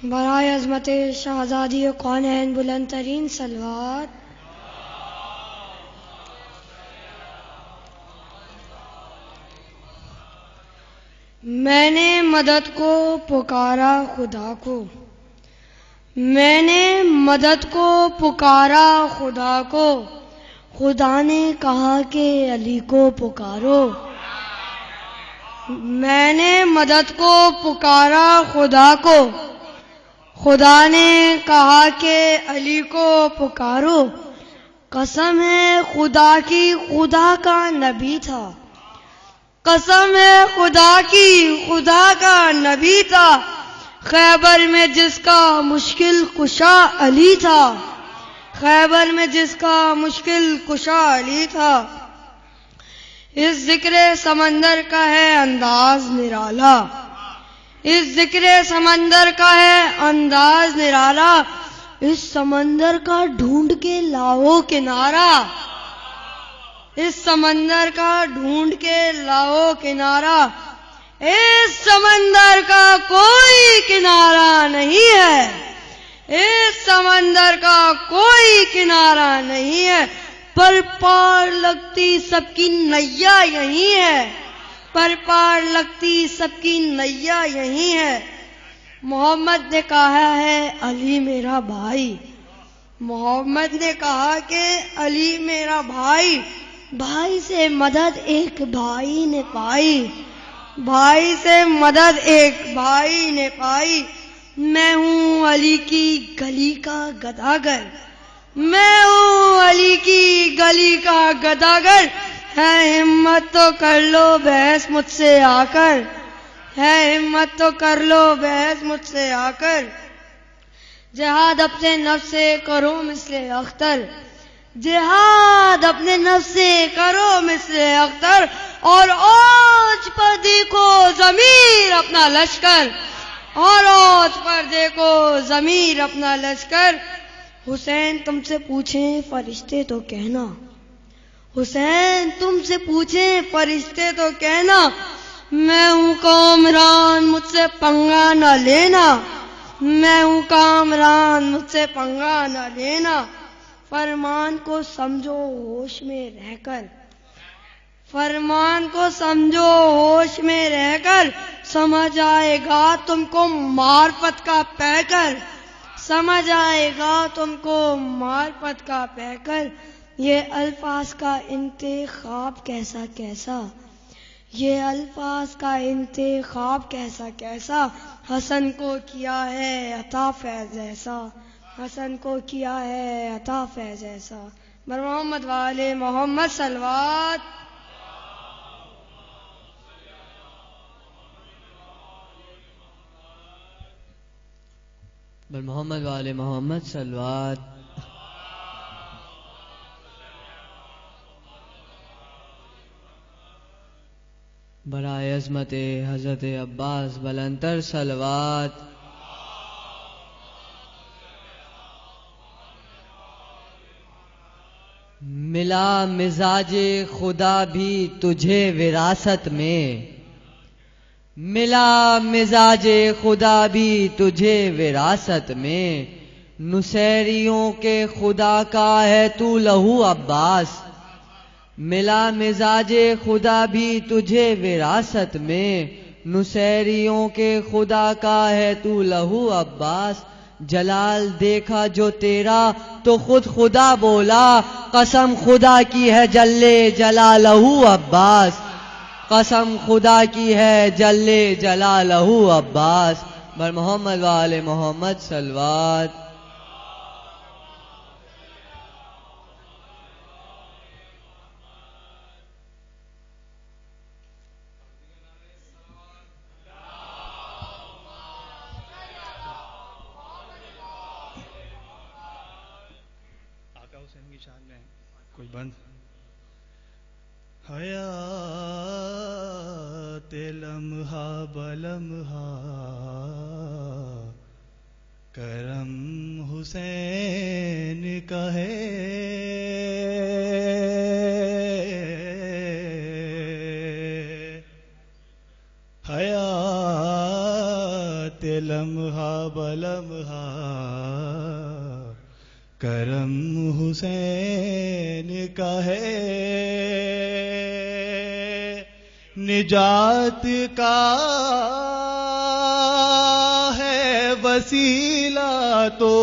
برائے عظمت شہزادی کونین بلند ترین صلوات. میں نے مدد کو پکارا خدا کو، میں نے مدد کو پکارا خدا کو، خدا نے کہا کہ علی کو پکارو. میں نے مدد کو پکارا خدا کو، خدا نے کہا کہ علی کو پکارو. قسم ہے خدا کی خدا کا نبی تھا، قسم ہے خدا کی خدا کا نبی تھا، خیبر میں جس کا مشکل کشا علی تھا، خیبر میں جس کا مشکل کشا علی تھا. اس ذکر سمندر کا ہے انداز نرالا، اس ذکر سمندر کا ہے انداز نرالا، اس سمندر کا ڈھونڈ کے لاؤ کنارہ، اس سمندر کا ڈھونڈ کے لاؤ کنارہ. اس سمندر کا کوئی کنارہ نہیں ہے، اس سمندر کا کوئی کنارہ نہیں ہے، پر پار لگتی سب کی نیا یہی ہے، پر پار لگتی سب کی نیا یہی ہے. محمد نے کہا ہے علی میرا بھائی، محمد نے کہا کہ علی میرا بھائی، بھائی سے مدد ایک بھائی نے پائی، بھائی سے مدد ایک بھائی نے پائی. میں ہوں علی کی گلی کا گداگر، میں ہوں علی کی گلی کا گداگر، ہے ہمت تو کر لو بحث مجھ سے آ کر، ہے ہمت تو کر لو بحث مجھ سے آ کر. جہاد اپنے نفس سے کرو مثل اختر، جہاد اپنے نفس سے کرو مثل اختر، اور اوج پر دیکھو ضمیر اپنا لشکر، اور اوج پر دیکھو ضمیر اپنا لشکر. حسین تم سے پوچھیں فرشتے تو کہنا، حسین تم سے پوچھیں فرشتے تو کہنا، میں ہوں کامران مجھ سے پنگا نہ لینا، میں ہوں کامران مجھ سے پنگا نہ لینا. فرمان کو سمجھو ہوش میں رہ کر، فرمان کو سمجھو ہوش میں رہ کر، سمجھ آئے گا تم کو معرفت کا پیکر، سمجھ آئے گا تم کو معرفت کا پیکر. یہ الفاظ کا انتخاب کیسا کیسا، یہ الفاظ کا انتخاب کیسا کیسا، حسن کو کیا ہے عطا فیض ایسا، حسن کو کیا ہے عطا فیض ایسا. بر محمد والے محمد صلوات. بر محمد والے محمد صلوات. برائے عظمت حضرت عباس بلندر صلوات. ملا مزاج خدا بھی تجھے وراثت میں، ملا مزاج خدا بھی تجھے وراثت میں، نصیریوں کے خدا کا ہے تو لہو عباس، ملا مزاج خدا بھی تجھے وراثت میں، نصیریوں کے خدا کا ہے تو لہو عباس. جلال دیکھا جو تیرا تو خود خدا بولا، قسم خدا کی ہے جلے جلالہ عباس، قسم خدا کی ہے جلے جلالہ عباس. بر محمد والے محمد صلوات. حسین کی شان میں کوئی بند. حیات لمحہ بلمحہ کرم حسین کا ہے، حیات لمحہ بلمحہ کرم حسین کا ہے، نجات کا ہے وسیلہ تو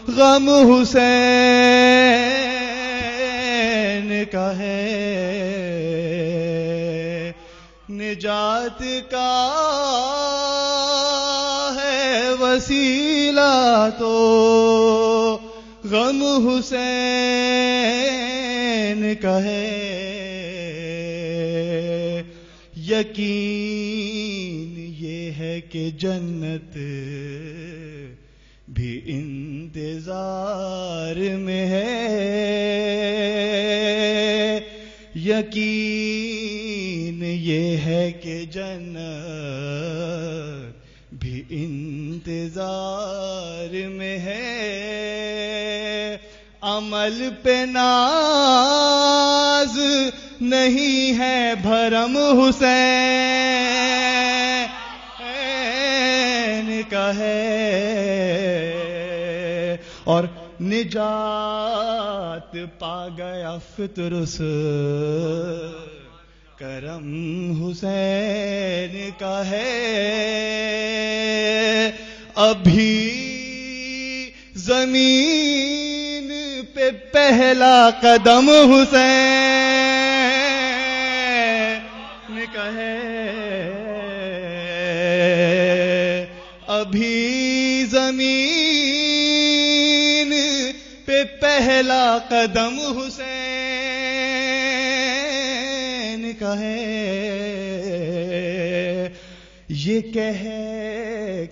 غم حسین کا ہے، نجات کا ہے وسیلہ تو غم حسین کا ہے، یقین یہ ہے کہ جنت بھی انتظار میں ہے، یقین یہ ہے کہ جنت بھی انتظار میں ہے، عمل پہ ناز نہیں ہے بھرم حسین کا ہے، اور نجات پا گیا فطرس کرم حسین کا ہے، ابھی زمین پہ پہلا قدم حسین کا ہے، ابھی زمین پہ پہلا قدم حسین کا ہے، یہ کہے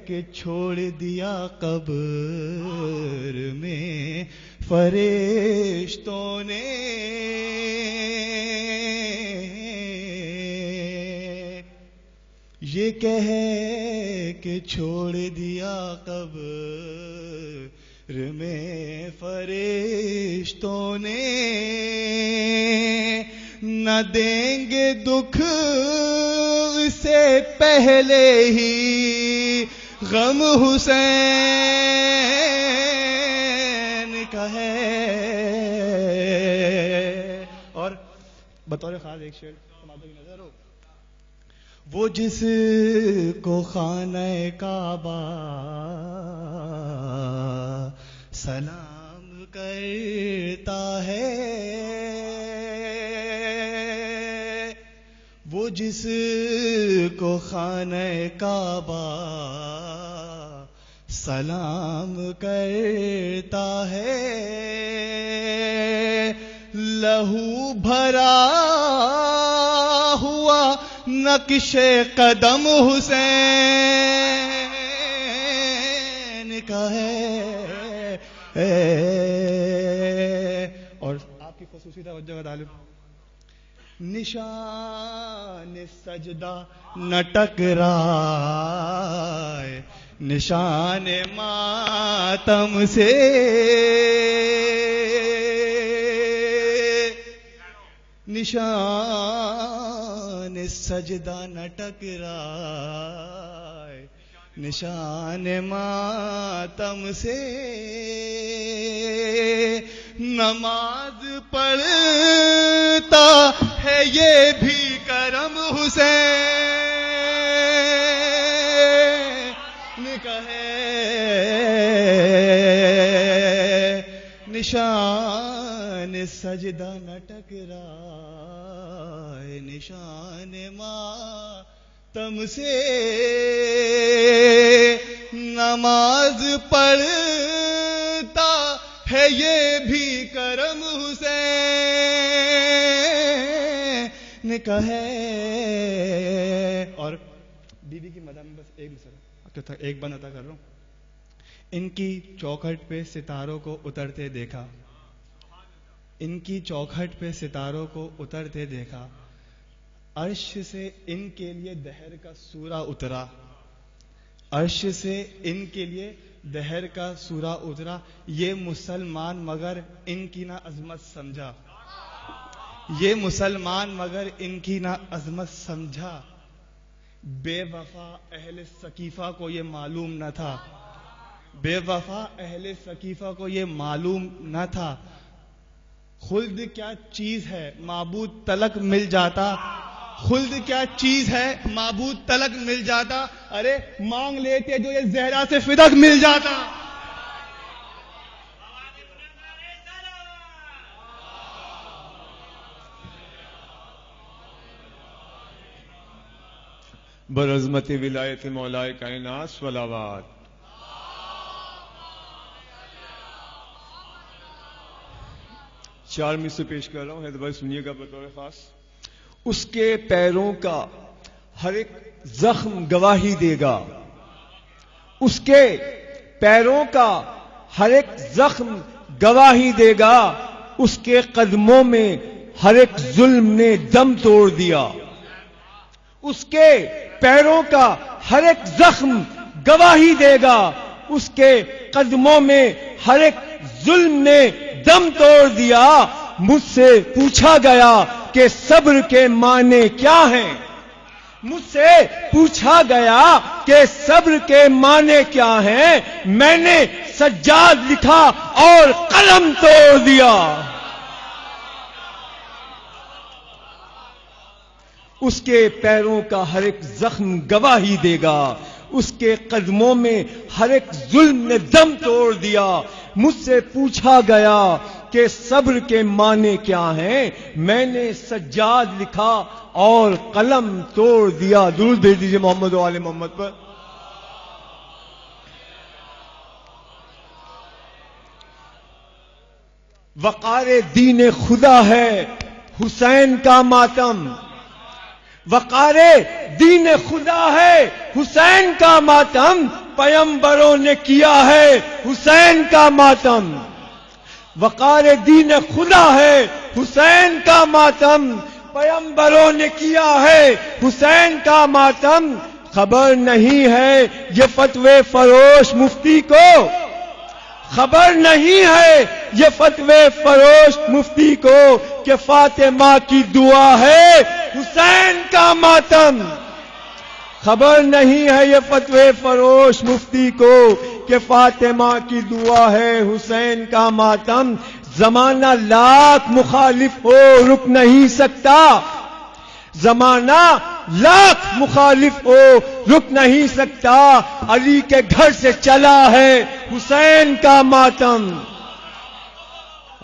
کہ چھوڑ دیا قبر میں فرشتوں نے، یہ کہے کہ چھوڑ دیا قبر میں فرشتوں نے، نہ دیں گے دکھ سے پہلے ہی غم حسین کا ہے، اور بطور خاص ایک شعر سماعتوں کی نظر ہو، وہ جس کو خانہ کعبہ سلام کرتا ہے، وہ جس کو خانہ کعبہ سلام کرتا ہے، لہو بھرا ہوا نقش قدم حسین کا ہے، اور آپ کی خصوصی توجہ کا طالب، نشان سجدہ نہ ٹکرائے نشان ماتم سے، نشان سجدہ نہ ٹکرائے نشان ماتم سے، نماز پڑھتا ہے یہ بھی کرم حسین کا ہے، نشان سجدہ نہ ٹکرائے نشان ماتم سے، نماز پڑھتا ہے یہ بھی کرم حسین کا ہے، اور بی بی کی مدح میں بس ایک مسئلہ ایک بند عطا کر رہا ہوں، ان کی چوکھٹ پہ ستاروں کو اترتے دیکھا، ان کی چوکھٹ پہ ستاروں کو اترتے دیکھا، عرش سے ان کے لیے دہر کا سورہ اترا، عرش سے ان کے لیے دہر کا سورہ اترا، یہ مسلمان مگر ان کی نہ عظمت سمجھا، یہ مسلمان مگر ان کی نہ عظمت سمجھا، بے وفا اہل سقیفہ کو یہ معلوم نہ تھا، بے وفا اہل سقیفہ کو یہ معلوم نہ تھا، خلد کیا چیز ہے معبود تلک مل جاتا، خلد کیا چیز ہے معبود تلک مل جاتا، ارے مانگ لیتے جو یہ زہرا سے فدق مل جاتا۔ برعظمت ولایت مولائے کائنات صلوات۔ چار مصرع پیش کر رہا ہوں، حیدر بھائی سنیے گا بطور خاص۔ اس کے پیروں کا ہر ایک زخم گواہی دے گا، اس کے پیروں کا ہر ایک زخم گواہی دے گا، اس کے قدموں میں ہر ایک ظلم نے دم توڑ دیا، اس کے پیروں کا ہر ایک زخم گواہی دے گا، اس کے قدموں میں ہر ایک ظلم نے دم توڑ دیا۔ مجھ سے پوچھا گیا کہ صبر کے معنی کیا ہیں، مجھ سے پوچھا گیا کہ صبر کے معنی کیا ہیں، میں نے سجاد لکھا اور قلم توڑ دیا۔ اس کے پیروں کا ہر ایک زخم گواہی دے گا، اس کے قدموں میں ہر ایک ظلم نے دم توڑ دیا۔ مجھ سے پوچھا گیا کہ صبر کے معنی کیا ہیں، میں نے سجاد لکھا اور قلم توڑ دیا۔ درود بھیج دیجیے محمد و آل محمد پر۔ وقار دین خدا ہے حسین کا ماتم، وقار دین خدا ہے حسین کا ماتم، پیمبروں نے کیا ہے حسین کا ماتم۔ وقار دین خدا ہے حسین کا ماتم، پیمبروں نے کیا ہے حسین کا ماتم۔ خبر نہیں ہے یہ فتوے فروش مفتی کو، خبر نہیں ہے یہ فتوے فروش مفتی کو کہ فاطمہ کی دعا ہے حسین کا ماتم۔ خبر نہیں ہے یہ فتوے فروش مفتی کو کہ فاطمہ کی دعا ہے حسین کا ماتم۔ زمانہ لاکھ مخالف ہو رک نہیں سکتا، زمانہ لاکھ مخالف ہو رک نہیں سکتا، علی کے گھر سے چلا ہے حسین کا ماتم۔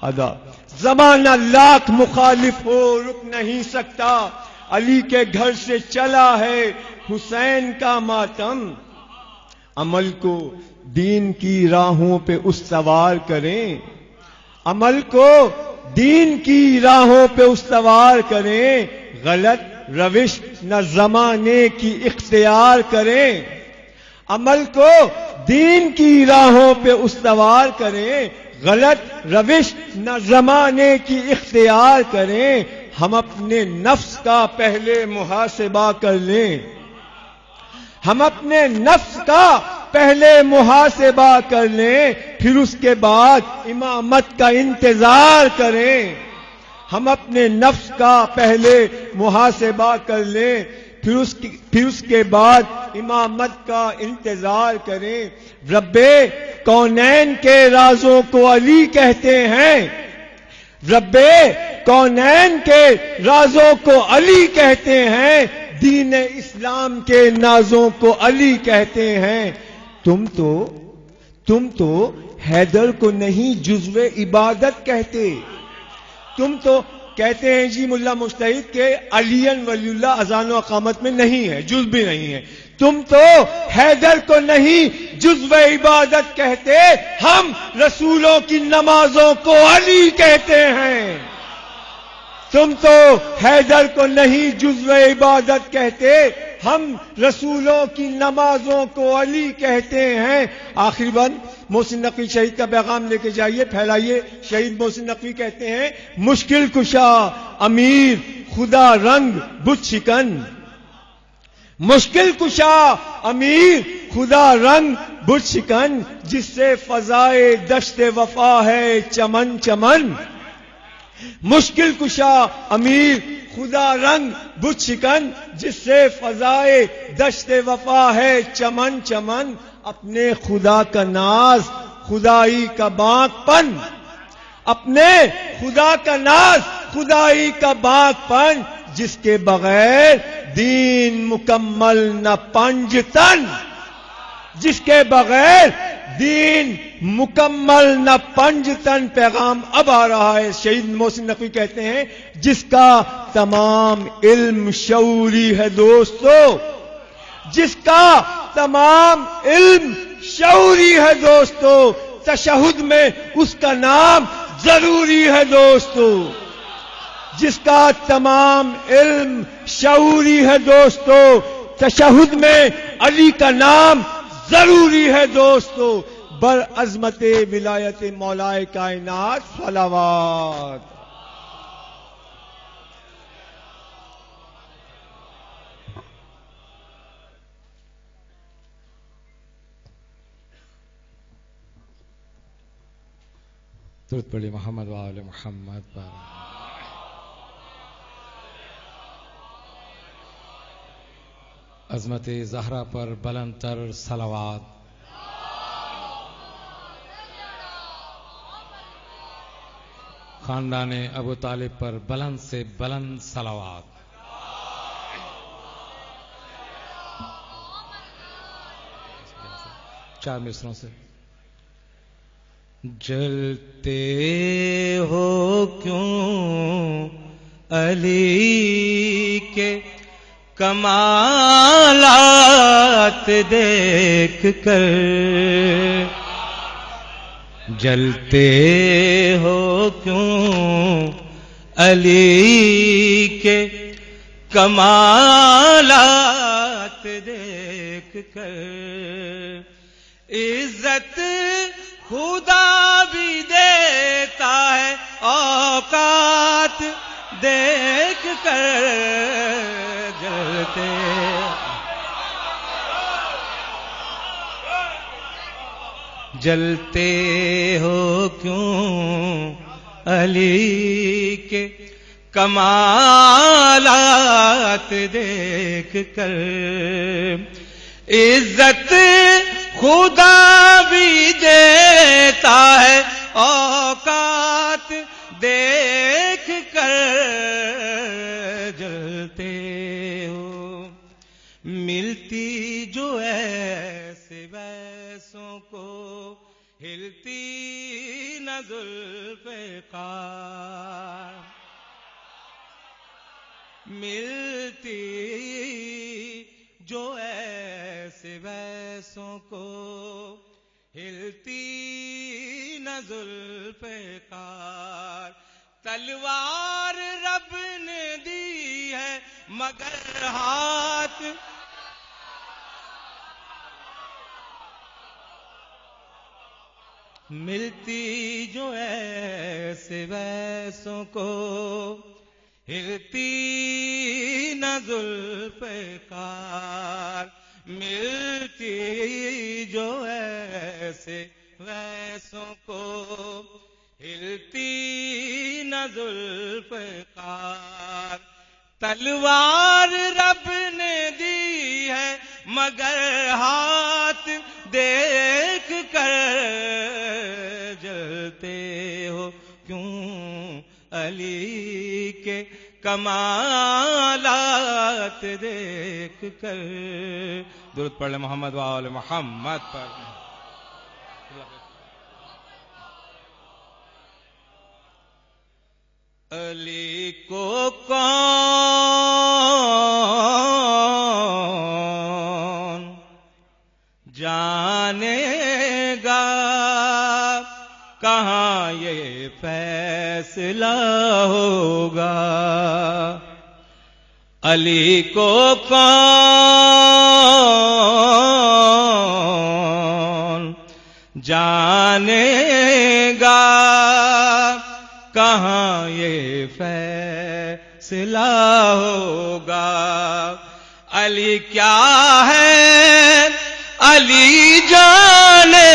ادا زمانہ لاکھ مخالف ہو رک نہیں سکتا، علی کے گھر سے چلا ہے حسین کا ماتم۔ عمل کو دین کی راہوں پہ استوار کریں، عمل کو دین کی راہوں پہ استوار کریں، غلط روش نہ زمانے کی اختیار کریں، عمل کو دین کی راہوں پہ استوار کریں، غلط روش نہ زمانے کی اختیار کریں۔ ہم اپنے نفس کا پہلے محاسبہ کر لیں، ہم اپنے نفس کا پہلے محاسبہ کر لیں، پھر اس کے بعد امامت کا انتظار کریں۔ ہم اپنے نفس کا پہلے محاسبہ کر لیں، پھر اس کے بعد امامت کا انتظار کریں۔ رب کونین کے رازوں کو علی کہتے ہیں، رب کونین کے رازوں کو علی کہتے ہیں، دین اسلام کے نازوں کو علی کہتے ہیں۔ تم تو حیدر کو نہیں جزو عبادت کہتے، تم تو کہتے ہیں جی ملا مجتہد کے علی ولی اللہ اذان و اقامت میں نہیں ہے، جز بھی نہیں ہے۔ تم تو حیدر کو نہیں جزو عبادت کہتے، ہم رسولوں کی نمازوں کو علی کہتے ہیں۔ تم تو حیدر کو نہیں جزو عبادت کہتے، ہم رسولوں کی نمازوں کو علی کہتے ہیں۔ آخری بند محسن نقوی شہید کا پیغام لے کے جائیے، پھیلائیے۔ شہید محسن نقوی کہتے ہیں مشکل کشا امیر خدا رنگ بت شکن، مشکل کشا امیر خدا رنگ بت شکن، جس سے فضائے دشت وفا ہے چمن چمن۔ مشکل کشا امیر خدا رنگ بت شکن، جس سے فضائے دشت وفا ہے چمن چمن، اپنے خدا کا ناز خدائی کا باغ پن، اپنے خدا کا ناز خدائی کا باغ پن، جس کے بغیر دین مکمل نہ پنج تن، جس کے بغیر دین مکمل نہ پنج تن۔ پیغام اب آ رہا ہے، شہید محسن نقوی کہتے ہیں جس کا تمام علم شعوری ہے دوستو، جس کا تمام علم شعوری ہے دوستو، تشہد میں اس کا نام ضروری ہے دوستو، جس کا تمام علم شعوری ہے دوستو، تشہد میں علی کا نام ضروری ہے دوستو، بر عظمت ولایت مولائے کائنات صلوات۔ درود پڑھی محمد و آل محمد پر۔ عظمت زہرا پر بلند تر صلوات۔ خاندان ابو طالب پر بلند سے بلند صلوات۔ چار مصروں سے۔ جلتے ہو کیوں علی کے کمالات دیکھ کر، جلتے ہو کیوں علی کے کمالات دیکھ کر، عزت خدا بھی دیتا ہے اوقات دیکھ کر، جلتے جلتے ہو کیوں علی کے کمالات دیکھ کر، عزت خدا بھی دیتا ہے اوقات دیکھ کر، جلتے ہو ملتی جو ایسے ویسوں کو، ہلتی نہ ذوالفقار، ملتی جو ایسے ویسوں کو، ہلتی نہ ذوالفقار، تلوار رب نے دی ہے مگر ہاتھ، ملتی جو ایسے ویسوں کو، ہلتی نہ ذوالفقار، ملتی جو ایسے ویسوں کو، ہلتی نہ ذوالفقار، تلوار رب نے دی ہے مگر ہاتھ دیکھ کر، جلتے ہو کیوں علی کے کمالات دیکھ کر۔ درود پڑھ لیں محمد و آل محمد پر۔ علی کو کون جانے گا، کہاں یہ فیصلہ ہوگا، علی کو کون جانے گا، کہاں یہ فیصلہ ہوگا، علی کیا ہے علی جانے،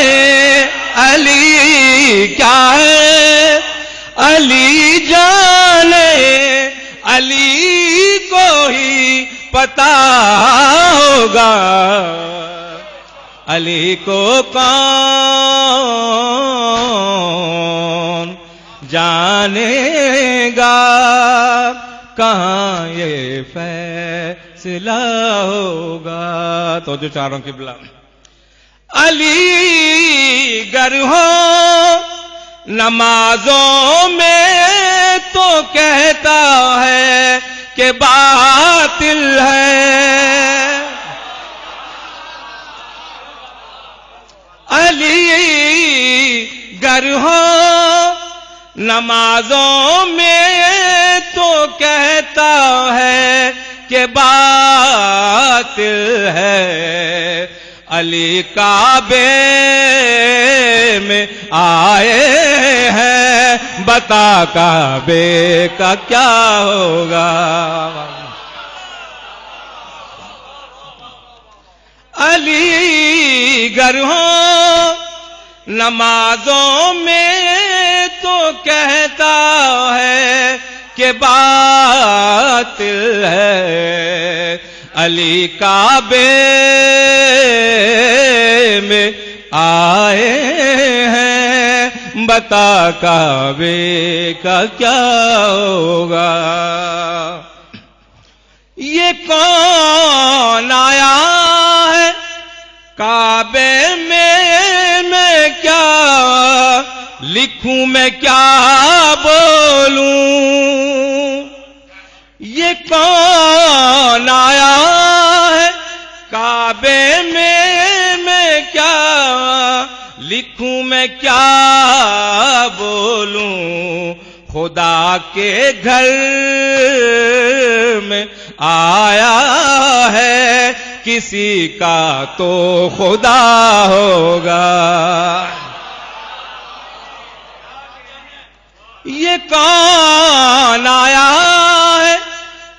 علی کیا ہے علی جانے، علی پتا ہوگا علی کو کون جانے گا، کہاں یہ فیصلہ ہوگا۔ تو جو چاروں قبلہ علی گر ہو نمازوں میں تو کہتا ہے کہ باطل ہے، علی گر ہو نمازوں میں تو کہتا ہے کہ باطل ہے، علی کعبے میں آئے ہیں، بتا کعبے کا کیا ہوگا۔ علی گر ہو نمازوں میں تو کہتا ہے کہ باطل ہے، علی کعبے میں آئے ہیں، بتا کعبے کا کیا ہوگا۔ یہ کون آیا ہے کعبے میں کیا لکھوں میں کیا بولوں، یہ کون آیا ہے کعبے میں کیا لکھوں میں کیا بولوں، خدا کے گھر میں آیا ہے، کسی کا تو خدا ہوگا۔ یہ کون آیا ہے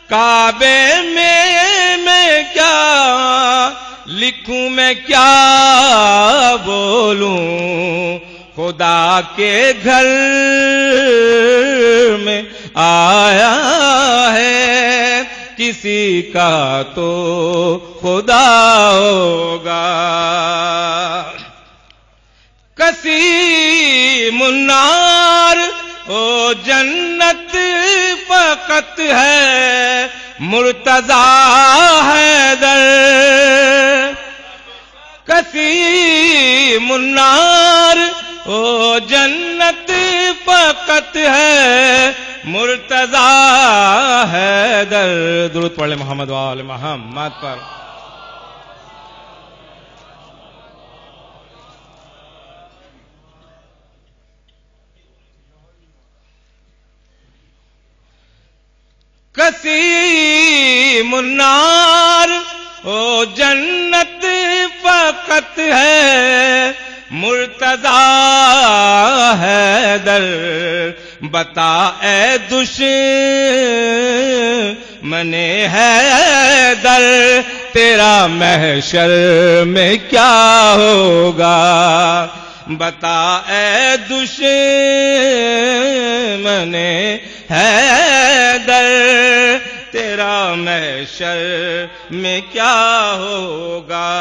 کعبے میں کیا لکھوں میں کیا بولوں، خدا کے گھر میں آیا ہے، کسی کا تو خدا ہوگا۔ قسیم النار او جنت فقط ہے، مرتضیٰ حیدر، قسیم النار او جنت فقط ہے، مرتضیٰ حیدر۔ درود پڑھ لیں محمد و آل محمد پر۔ قسیم النار او جنت فقط ہے، مرتضیٰ حیدر، بتا اے دشمن حیدر، تیرا محشر میں کیا ہوگا، بتا اے دشمن حیدر، تیرا محشر میں کیا ہوگا۔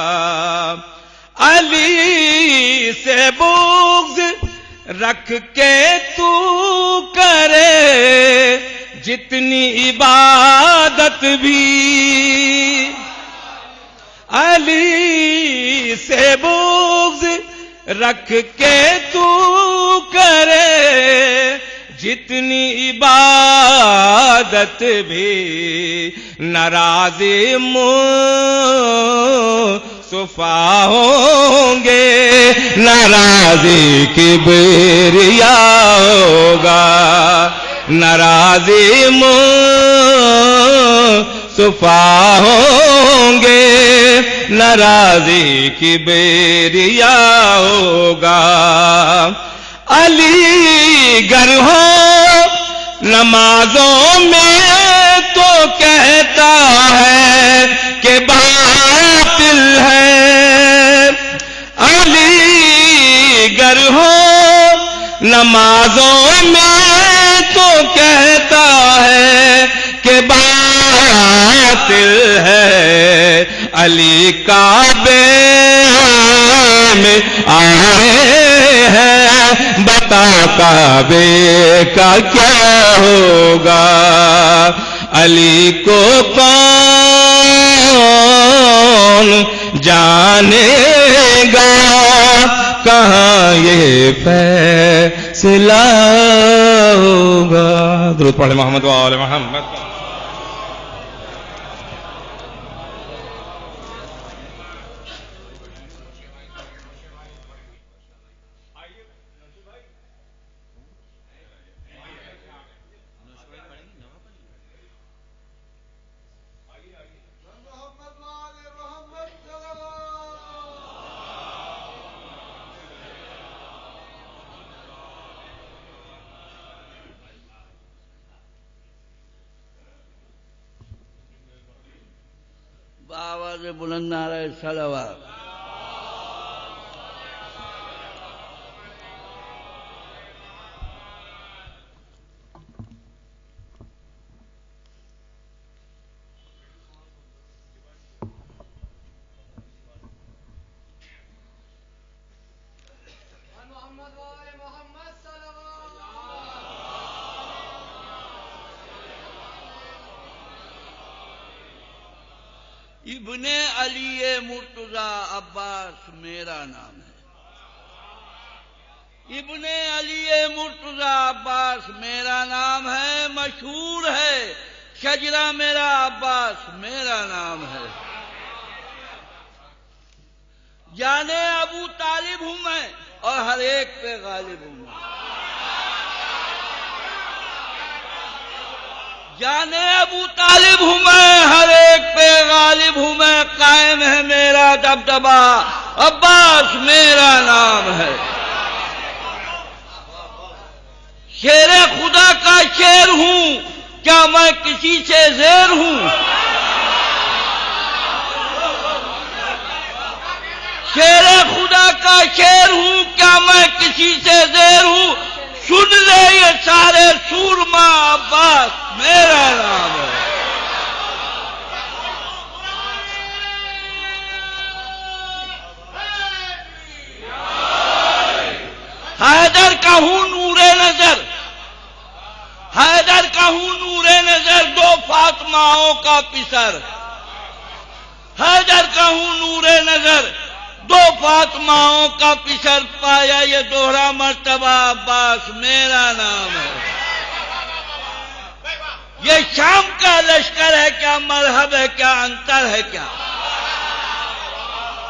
علی سے بغض رکھ کے تو کرے جتنی عبادت بھی، علی سے بغض رکھ کے تو کرے جتنی عبادت بھی، ناراضی مصطفیٰ ہوں گے، ناراضی کبریا ہوگا، ناراضی مصطفیٰ ہوں گے، ناراضی کبریا ہوگا۔ علی گر ہو نمازوں میں تو کہتا ہے کہ باطل ہے، علی گر ہو نمازوں میں تو کہتا ہے کہ باطل ہے، علی کعبے میں آئے ہیں، بتا کعبے کا کیا ہوگا؟ علی کو کون جانے گا، کہاں یہ فیصلہ ہوگا؟ درود پڑھیں محمد و آل محمد۔ آواز بلند نعرہ صلوات۔ ابن علی مرتضیٰ عباس میرا نام ہے، ابن علی مرتضیٰ عباس میرا نام ہے، مشہور ہے شجرہ میرا عباس میرا نام ہے، جانے ابو طالب ہوں میں اور ہر ایک پہ غالب ہوں میں، جانے ابو طالب ہوں میں، ہر ایک پہ غالب ہوں میں، قائم ہے میرا دبدبا، عباس میرا نام ہے، شیر خدا کا شیر ہوں، کیا میں کسی سے زیر ہوں؟ شیر خدا کا شیر ہوں، کیا میں کسی سے زیر ہوں؟ سن لے یہ سارے سورما، عباس میرا نام ہے۔ حیدر کا ہوں نور نظر، حیدر کا ہوں نور نظر، دو فاطمہوں کا پسر، حیدر کا ہوں نور نظر، دو فاطمہوں کا پسر، پایا یہ دوہرا مرتبہ، عباس میرا نام ہے۔ یہ شام کا لشکر ہے کیا، مذہب ہے کیا، انتر ہے کیا؟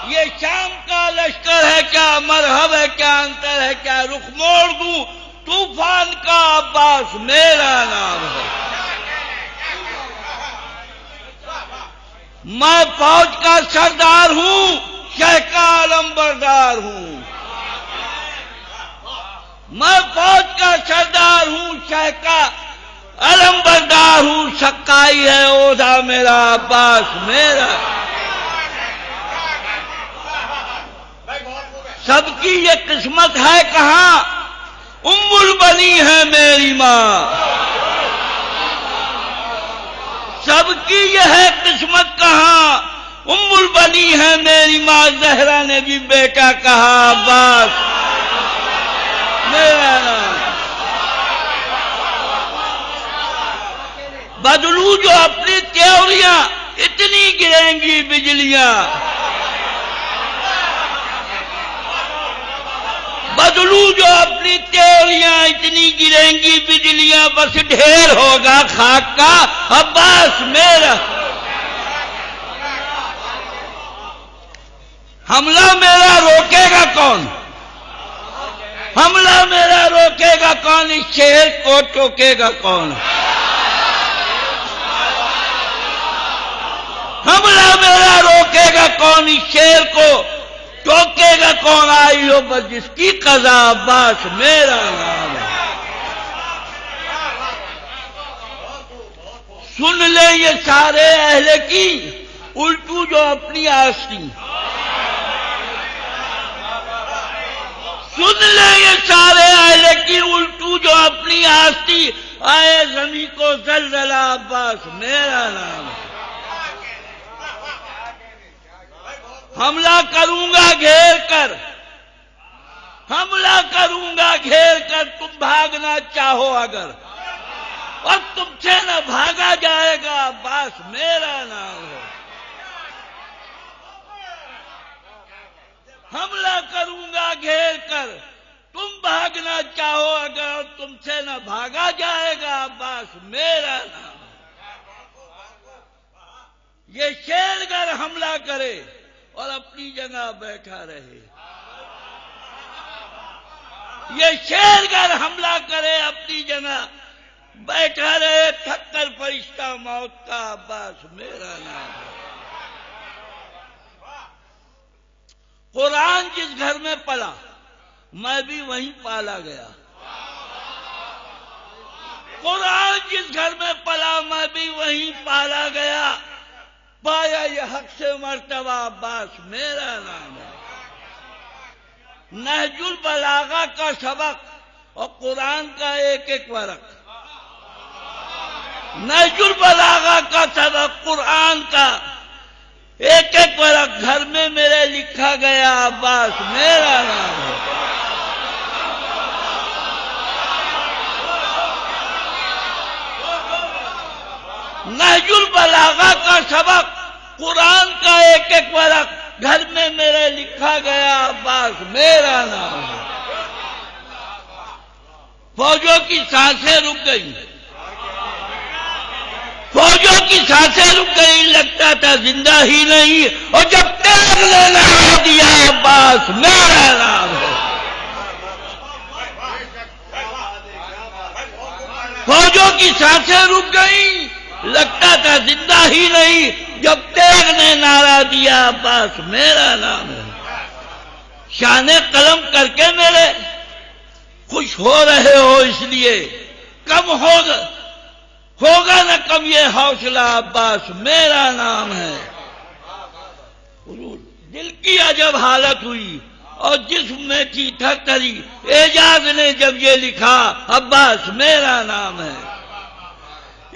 یہ شام کا لشکر ہے کیا، مذہب ہے کیا، انتر ہے کیا؟ رخ موڑ دوں طوفان کا، عباس میرا نام ہے۔ میں فوج کا سردار ہوں، شہ کا علم بردار ہوں، میں فوج کا سردار ہوں، شہ کا علم بردار ہوں، سکائی ہے عہدہ میرا، عباس میرا۔ سب کی یہ قسمت ہے کہاں، ام البنی ہے میری ماں، سب کی یہ ہے قسمت کہاں، ام البنی ہے میری ماں، زہرا نے بھی بیٹا کہا، عباس میرا نام۔ بدلو جو اپنی تیوریاں، اتنی گریں گی بجلیاں، بدلو جو اپنی تیوریاں، اتنی گریں گی بجلیاں، بس ڈھیر ہوگا خاک کا، عباس میرا۔ حملہ میرا روکے گا کون، حملہ میرا روکے گا کون، اس شیر کو ٹوکے گا کون؟ حملہ میرا روکے گا کون، اس شیر کو ٹوکے گا کون؟ آئی ہو بس جس کی قضا، عباس میرا نام ہے۔ سن لے یہ سارے اہل کی الٹو جو اپنی آستی، سن لے یہ سارے اہل کی الٹو جو اپنی آستی، آئے زمین کو زلزلہ، عباس میرا نام ہے۔ حملہ کروں گا گھیر کر، حملہ کروں گا گھیر کر، تم بھاگنا چاہو اگر، اور تم سے نہ بھاگا جائے گا عباس میرا نام ہے۔ حملہ کروں گا گھیر کر، تم بھاگنا چاہو اگر، اور تم سے نہ بھاگا جائے گا عباس میرا نام ہے۔ یہ شیر گر حملہ کرے اور اپنی جگہ بیٹھا رہے، یہ شیر گر حملہ کرے اپنی جگہ بیٹھا رہے، تھک کر فرشتہ موت کا عباس میرا نام ہے۔ قرآن جس گھر میں پلا میں بھی وہیں پالا گیا، قرآن جس گھر میں پلا میں بھی وہیں پالا گیا، پایا یہ حق سے مرتبہ عباس میرا نام ہے۔ نہج البلاغہ کا سبق اور قرآن کا ایک ایک ورق، نہج البلاغہ کا سبق قرآن کا ایک ایک ورق گھر میں میرے لکھا گیا عباس میرا نام ہے۔ نہج البلاغہ کا سبق قرآن کا ایک ایک ورق گھر میں میرے لکھا گیا عباس میرا نام ہے۔ فوجوں کی سانسیں رک گئی، فوجوں کی سانسیں رک گئی، لگتا تھا زندہ ہی نہیں، اور جب تیغ نے لگا دیا عباس میرا نام ہے۔ فوجوں کی سانسیں رک گئی، لگتا تھا زندہ ہی نہیں، جب تیغ نے نعرہ دیا عباس میرا نام ہے۔ شان قلم کر کے میرے خوش ہو رہے ہو، اس لیے کم ہوگا نہ کم یہ حوصلہ عباس میرا نام ہے۔ دل کی عجب حالت ہوئی اور جسم میں تھی تھرتھری، اعجاز نے جب یہ لکھا عباس میرا نام ہے۔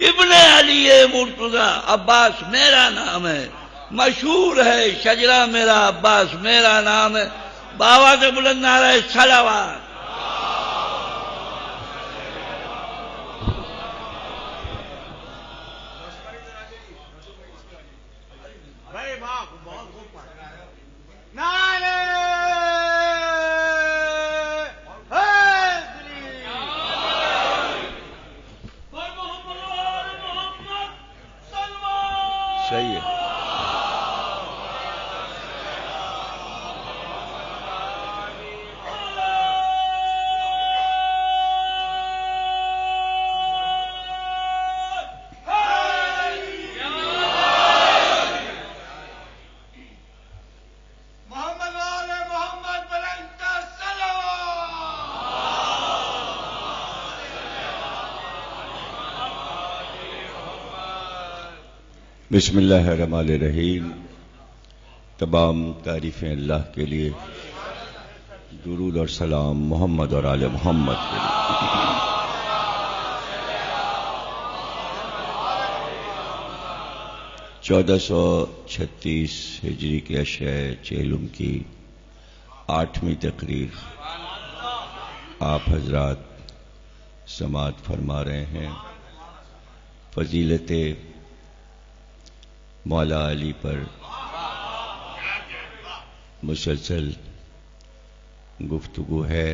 ابن علی مرتضی عباس میرا نام ہے، مشہور ہے شجرہ میرا عباس میرا نام ہے۔ بابا سے بلند نعرہ صلوات۔ صحیح ہے۔ بسم اللہ الرحمن الرحیم۔ تمام تعریفیں اللہ کے لیے، درود اور سلام محمد اور آل محمد کے لیے۔ 1436 ہجری کے عشرہ چہلم کی 8ویں تقریر آپ حضرات سماعت فرما رہے ہیں۔ فضیلت مولا علی پر مسلسل گفتگو ہے۔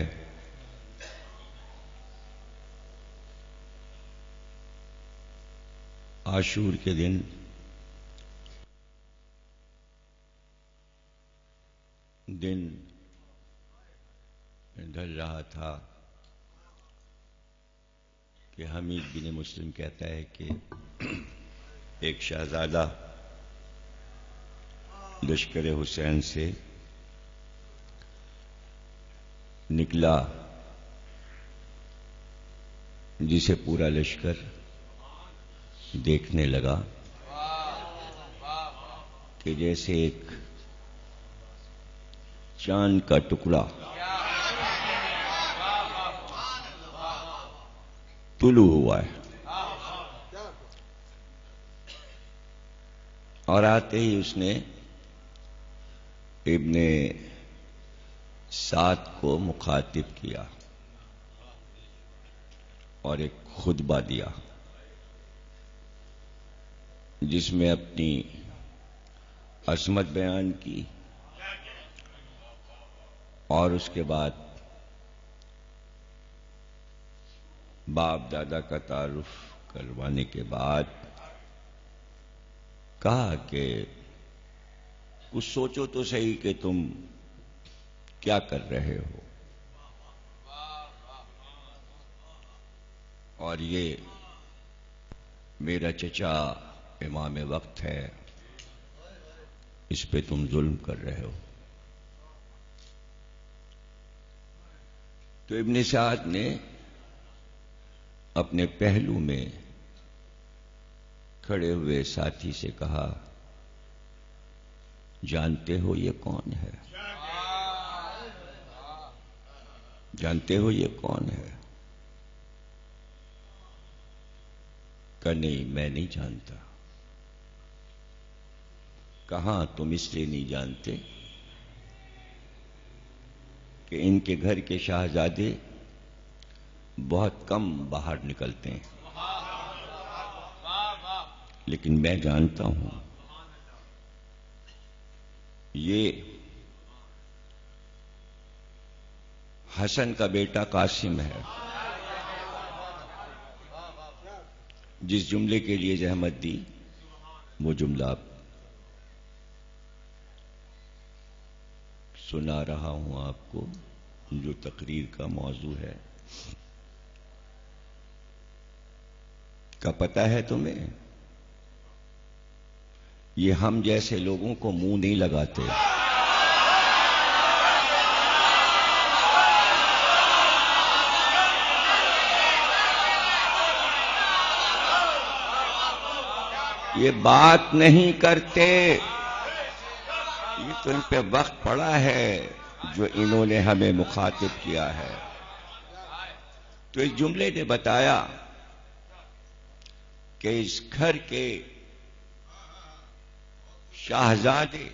عاشور کے دن ڈھل رہا تھا کہ حمید بن مسلم کہتا ہے کہ ایک شہزادہ لشکر حسین سے نکلا، جسے پورا لشکر دیکھنے لگا کہ جیسے ایک چاند کا ٹکڑا طلوع ہوا ہے، اور آتے ہی اس نے ابن سعد کو مخاطب کیا اور ایک خطبہ دیا جس میں اپنی عظمت بیان کی اور اس کے بعد باپ دادا کا تعارف کروانے کے بعد کہا کہ کچھ سوچو تو صحیح کہ تم کیا کر رہے ہو، اور یہ میرا چچا امام وقت ہے، اس پہ تم ظلم کر رہے ہو۔ تو ابن سعد نے اپنے پہلو میں کھڑے ہوئے ساتھی سے کہا، جانتے ہو یہ کون ہے؟ جانتے ہو یہ کون ہے؟ کہ نہیں، میں نہیں جانتا۔ کہاں تم اس لیے نہیں جانتے کہ ان کے گھر کے شہزادے بہت کم باہر نکلتے ہیں، لیکن میں جانتا ہوں یہ حسن کا بیٹا قاسم ہے۔ جس جملے کے لیے زحمت دی وہ جملہ سنا رہا ہوں آپ کو، جو تقریر کا موضوع ہے۔ کا پتہ ہے تمہیں، یہ ہم جیسے لوگوں کو منہ نہیں لگاتے۔ یہ بات نہیں کرتے، یہ تو ان پہ وقت پڑا ہے جو انہوں نے ہمیں مخاطب کیا ہے۔ تو اس جملے نے بتایا کہ اس گھر کے شاہزادے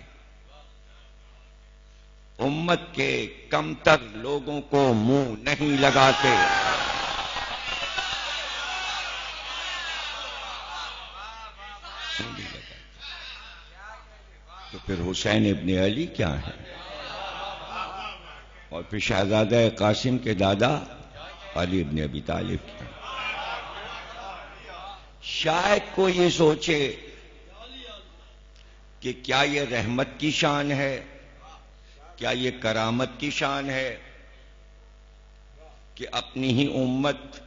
امت کے کم تر لوگوں کو منہ نہیں لگاتے۔ تو پھر حسین ابن علی کیا ہے؟ اور پھر شہزادہ قاسم کے دادا علی ابن ابی طالب کیا؟ شاید کوئی یہ سوچے کہ کیا یہ رحمت کی شان ہے، کیا یہ کرامت کی شان ہے کہ اپنی ہی امت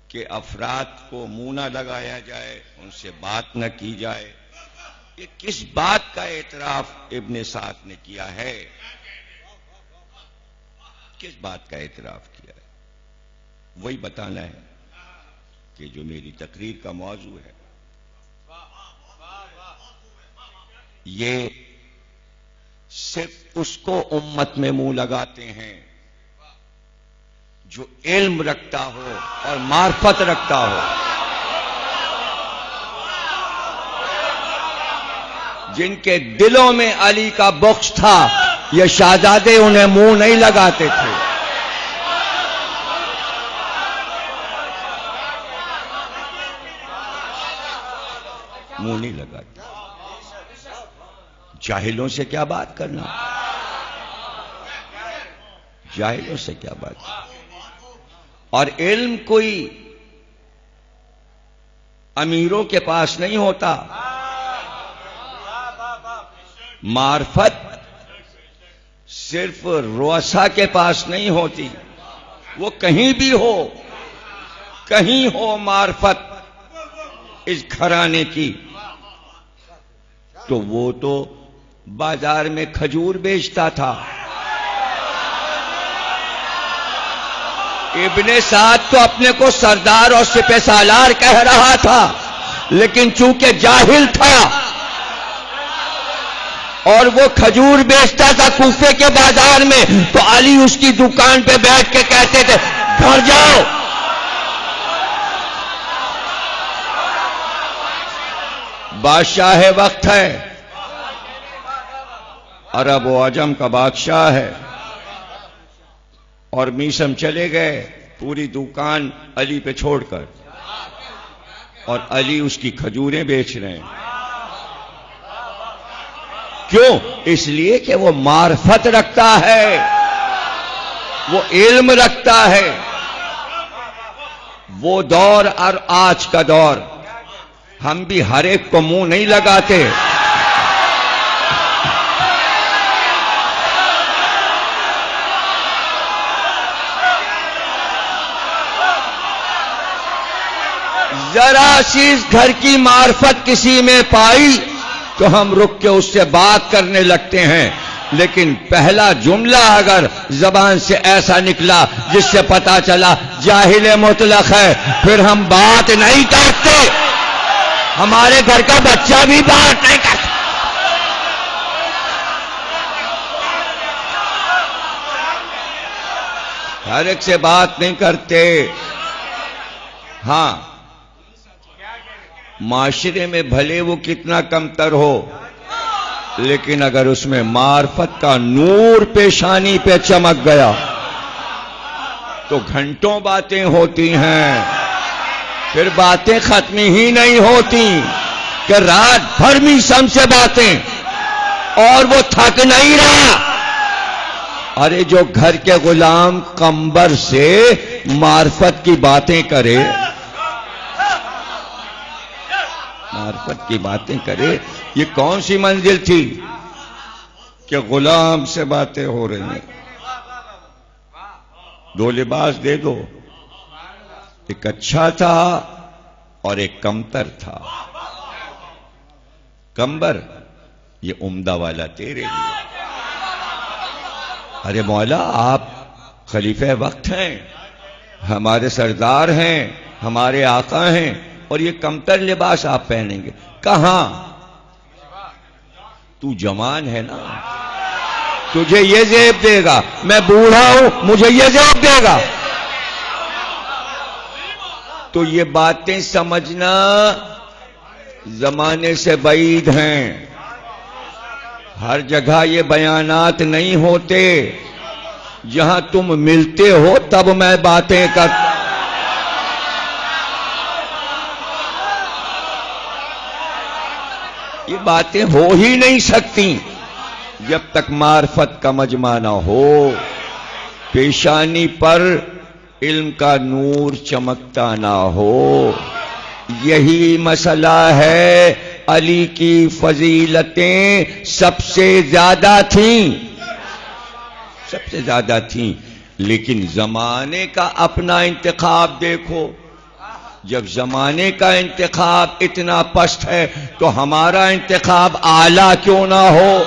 کے افراد کو منہ نہ لگایا جائے، ان سے بات نہ کی جائے۔ یہ کس بات کا اعتراف ابن سعد نے کیا ہے؟ کس بات کا اعتراف کیا ہے؟ وہی بتانا ہے کہ جو میری تقریر کا موضوع ہے۔ یہ صرف اس کو امت میں منہ لگاتے ہیں جو علم رکھتا ہو اور معرفت رکھتا ہو۔ جن کے دلوں میں علی کا بخش تھا، یہ شہزادے انہیں منہ نہیں لگاتے تھے۔ منہ نہیں لگاتے۔ جاہلوں سے کیا بات کرنا، جاہلوں سے کیا بات کرنا۔ اور علم کوئی امیروں کے پاس نہیں ہوتا، معرفت صرف رؤسا کے پاس نہیں ہوتی، وہ کہیں بھی ہو، کہیں ہو معرفت اس گھرانے کی، تو وہ تو بازار میں کھجور بیچتا تھا۔ ابن سعد تو اپنے کو سردار اور سپہ سالار کہہ رہا تھا، لیکن چونکہ جاہل تھا اور وہ کھجور بیچتا تھا کوفے کے بازار میں، تو علی اس کی دکان پہ بیٹھ کے کہتے تھے گھر جاؤ۔ بادشاہ وقت ہے، عرب و عجم کا بادشاہ ہے. اور میسم چلے گئے پوری دکان علی پہ چھوڑ کر, اور علی اس کی کھجوریں بیچ رہے ہیں. کیوں؟ اس لیے کہ وہ معرفت رکھتا ہے, وہ علم رکھتا ہے. وہ دور اور آج کا دور, ہم بھی ہر ایک کو منہ نہیں لگاتے. ذرا سی گھر کی معرفت کسی میں پائی تو ہم رک کے اس سے بات کرنے لگتے ہیں. لیکن پہلا جملہ اگر زبان سے ایسا نکلا جس سے پتا چلا جاہل مطلق ہے, پھر ہم بات نہیں کرتے. ہمارے گھر کا بچہ بھی بات نہیں کرتا. ہر ایک سے بات نہیں کرتے. ہاں, معاشرے میں بھلے وہ کتنا کمتر ہو, لیکن اگر اس میں معرفت کا نور پیشانی پہ چمک گیا تو گھنٹوں باتیں ہوتی ہیں. پھر باتیں ختم ہی نہیں ہوتی کہ رات بھر بھی سم سے باتیں, اور وہ تھک نہیں رہا. ارے جو گھر کے غلام قمبر سے معرفت کی باتیں کرے, معرفت کی باتیں کرے, یہ کون سی منزل تھی کہ غلام سے باتیں ہو رہی ہیں. دو لباس دے دو, ایک اچھا تھا اور ایک کمتر تھا. کمبر یہ عمدہ والا تیرے لیے. ارے مولا, آپ خلیفہ وقت ہیں, ہمارے سردار ہیں, ہمارے آقا ہیں, اور یہ کمتر لباس آپ پہنیں گے کہاں؟ تو جوان ہے نا, تجھے یہ زیب دے گا. میں بوڑھا ہوں, مجھے یہ زیب دے گا. تو یہ باتیں سمجھنا زمانے سے بعید ہیں. ہر جگہ یہ بیانات نہیں ہوتے. جہاں تم ملتے ہو تب میں باتیں کرتا. یہ باتیں ہو ہی نہیں سکتی جب تک معرفت کا مجمع نہ ہو. پیشانی پر علم کا نور چمکتا نہ ہو. یہی مسئلہ ہے. علی کی فضیلتیں سب سے زیادہ تھیں, سب سے زیادہ تھیں, لیکن زمانے کا اپنا انتخاب دیکھو. جب زمانے کا انتخاب اتنا پست ہے تو ہمارا انتخاب اعلیٰ کیوں نہ ہو؟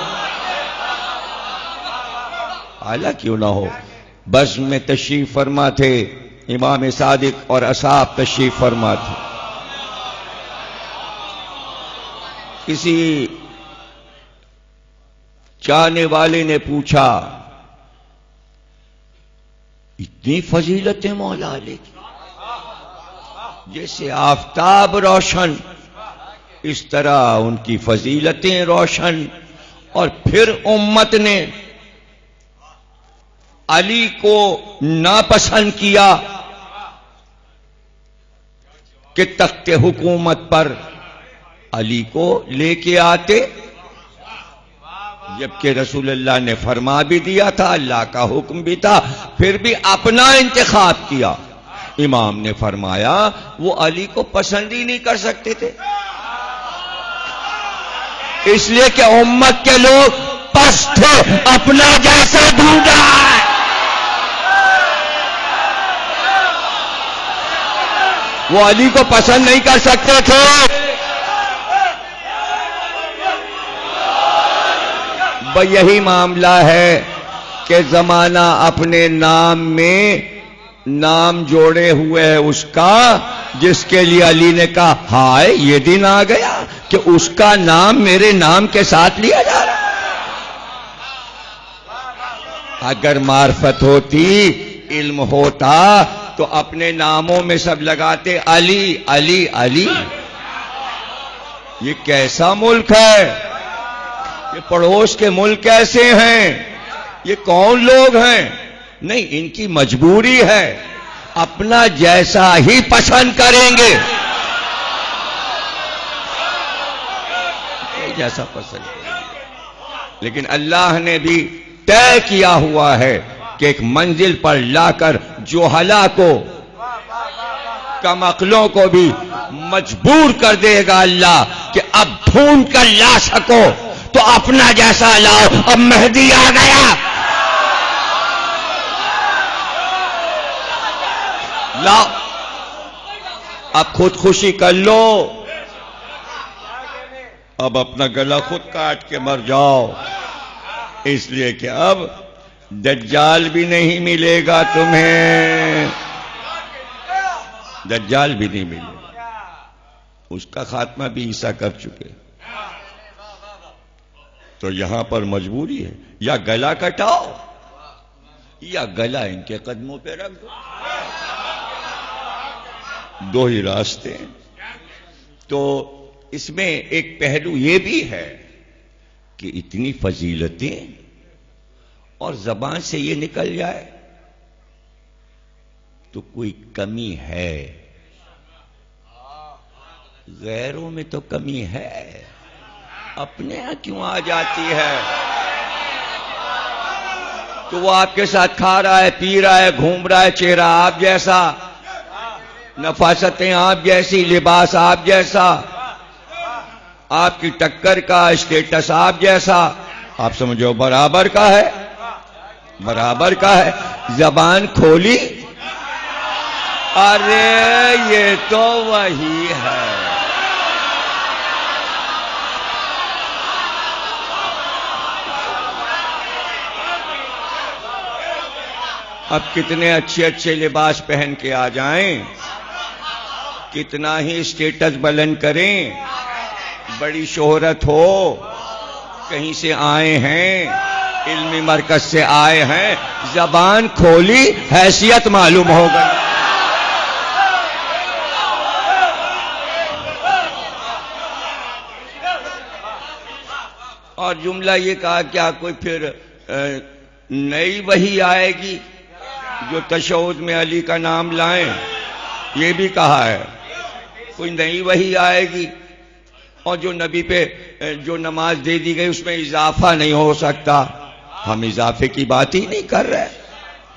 اعلیٰ کیوں نہ ہو؟ بزم میں تشریف فرما تھے امام صادق اور اصحاب تشریف فرما تھے. کسی چاہنے والے نے پوچھا, اتنی فضیلتیں مولا علی کی, جیسے آفتاب روشن اس طرح ان کی فضیلتیں روشن. اور پھر امت نے علی کو ناپسند کیا کہ تخت حکومت پر علی کو لے کے آتے, جبکہ رسول اللہ نے فرما بھی دیا تھا, اللہ کا حکم بھی تھا, پھر بھی اپنا انتخاب کیا. امام نے فرمایا وہ علی کو پسند ہی نہیں کر سکتے تھے, اس لیے کہ امت کے لوگ پست تھے, اپنا جیسا ڈھونڈا ہے. وہ علی کو پسند نہیں کر سکتے تھے. یہی معاملہ ہے کہ زمانہ اپنے نام میں نام جوڑے ہوئے ہے اس کا, جس کے لیے علی نے کہا ہائے یہ دن آ گیا کہ اس کا نام میرے نام کے ساتھ لیا جا رہا. اگر معرفت ہوتی, علم ہوتا, تو اپنے ناموں میں سب لگاتے علی علی علی. یہ کیسا ملک ہے یہ پڑوس کے ملک کیسے ہیں، یہ کون لوگ ہیں؟ نہیں، ان کی مجبوری ہے، اپنا جیسا ہی پسند کریں گے، جیسا پسند کریں گے۔ لیکن اللہ نے بھی طے کیا ہوا ہے کہ ایک منزل پر لا کر جوہلا کو، کم عقلوں کو بھی مجبور کر دے گا اللہ کہ اب ڈھونڈ کر لا سکو تو اپنا جیسا لاؤ، اب مہدی آ گیا، لاؤ، اب خودکشی کر لو، اب اپنا گلا خود کاٹ کے مر جاؤ، اس لیے کہ اب دجال بھی نہیں ملے گا تمہیں، دجال بھی نہیں ملے گا، اس کا خاتمہ بھی عیسیٰ کر چکے۔ تو یہاں پر مجبوری ہے، یا گلا کٹاؤ یا گلا ان کے قدموں پہ رکھ دو، دو ہی راستے ہیں۔ تو اس میں ایک پہلو یہ بھی ہے کہ اتنی فضیلتیں اور زبان سے یہ نکل جائے تو کوئی کمی ہے، غیروں میں تو کمی ہے، اپنے ہاں کیوں آ جاتی ہے؟ تو وہ آپ کے ساتھ کھا رہا ہے، پی رہا ہے، گھوم رہا ہے، چہرہ آپ جیسا، نفاستیں آپ جیسی، لباس آپ جیسا، آپ کی ٹکر کا اسٹیٹس آپ جیسا، آپ سمجھو برابر کا ہے، برابر کا ہے۔ زبان کھولی، ارے یہ تو وہی ہے، اب کتنے اچھے اچھے لباس پہن کے آ جائیں، کتنا ہی اسٹیٹس بلند کریں، بڑی شہرت ہو، کہیں سے آئے ہیں، علمی مرکز سے آئے ہیں، زبان کھولی حیثیت معلوم ہو گئی۔ اور جملہ یہ کہا کیا کوئی پھر نئی وحی آئے گی جو تشہد میں علی کا نام لائیں، یہ بھی کہا ہے کوئی نئی وحی آئے گی، اور جو نبی پہ جو نماز دے دی گئی اس میں اضافہ نہیں ہو سکتا۔ ہم اضافے کی بات ہی نہیں کر رہے،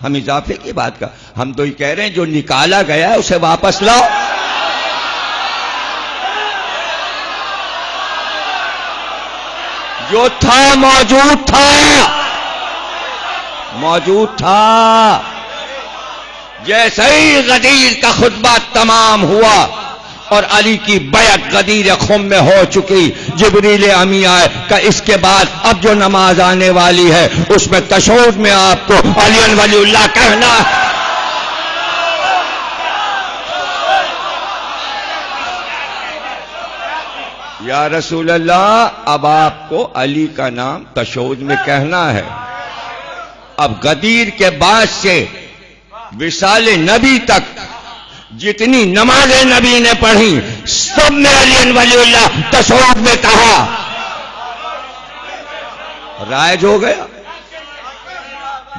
ہم اضافے کی بات کر، ہم تو یہ کہہ رہے ہیں جو نکالا گیا ہے اسے واپس لاؤ۔ جو تھا موجود تھا، موجود تھا۔ جیسے ہی غدیر کا خطبہ تمام ہوا اور علی کی بیعت غدیر خم میں ہو چکی، جبریل امی آئے کہ اس کے بعد اب جو نماز آنے والی ہے اس میں تشہد میں آپ کو علی ولی اللہ کہنا ہے۔ یا رسول اللہ، اب آپ کو علی کا نام تشہد میں کہنا ہے۔ اب غدیر کے بعد سے وصال نبی تک جتنی نمازیں نبی نے پڑھی سب میں علی ولی اللہ تشہد میں کہا، رائج ہو گیا۔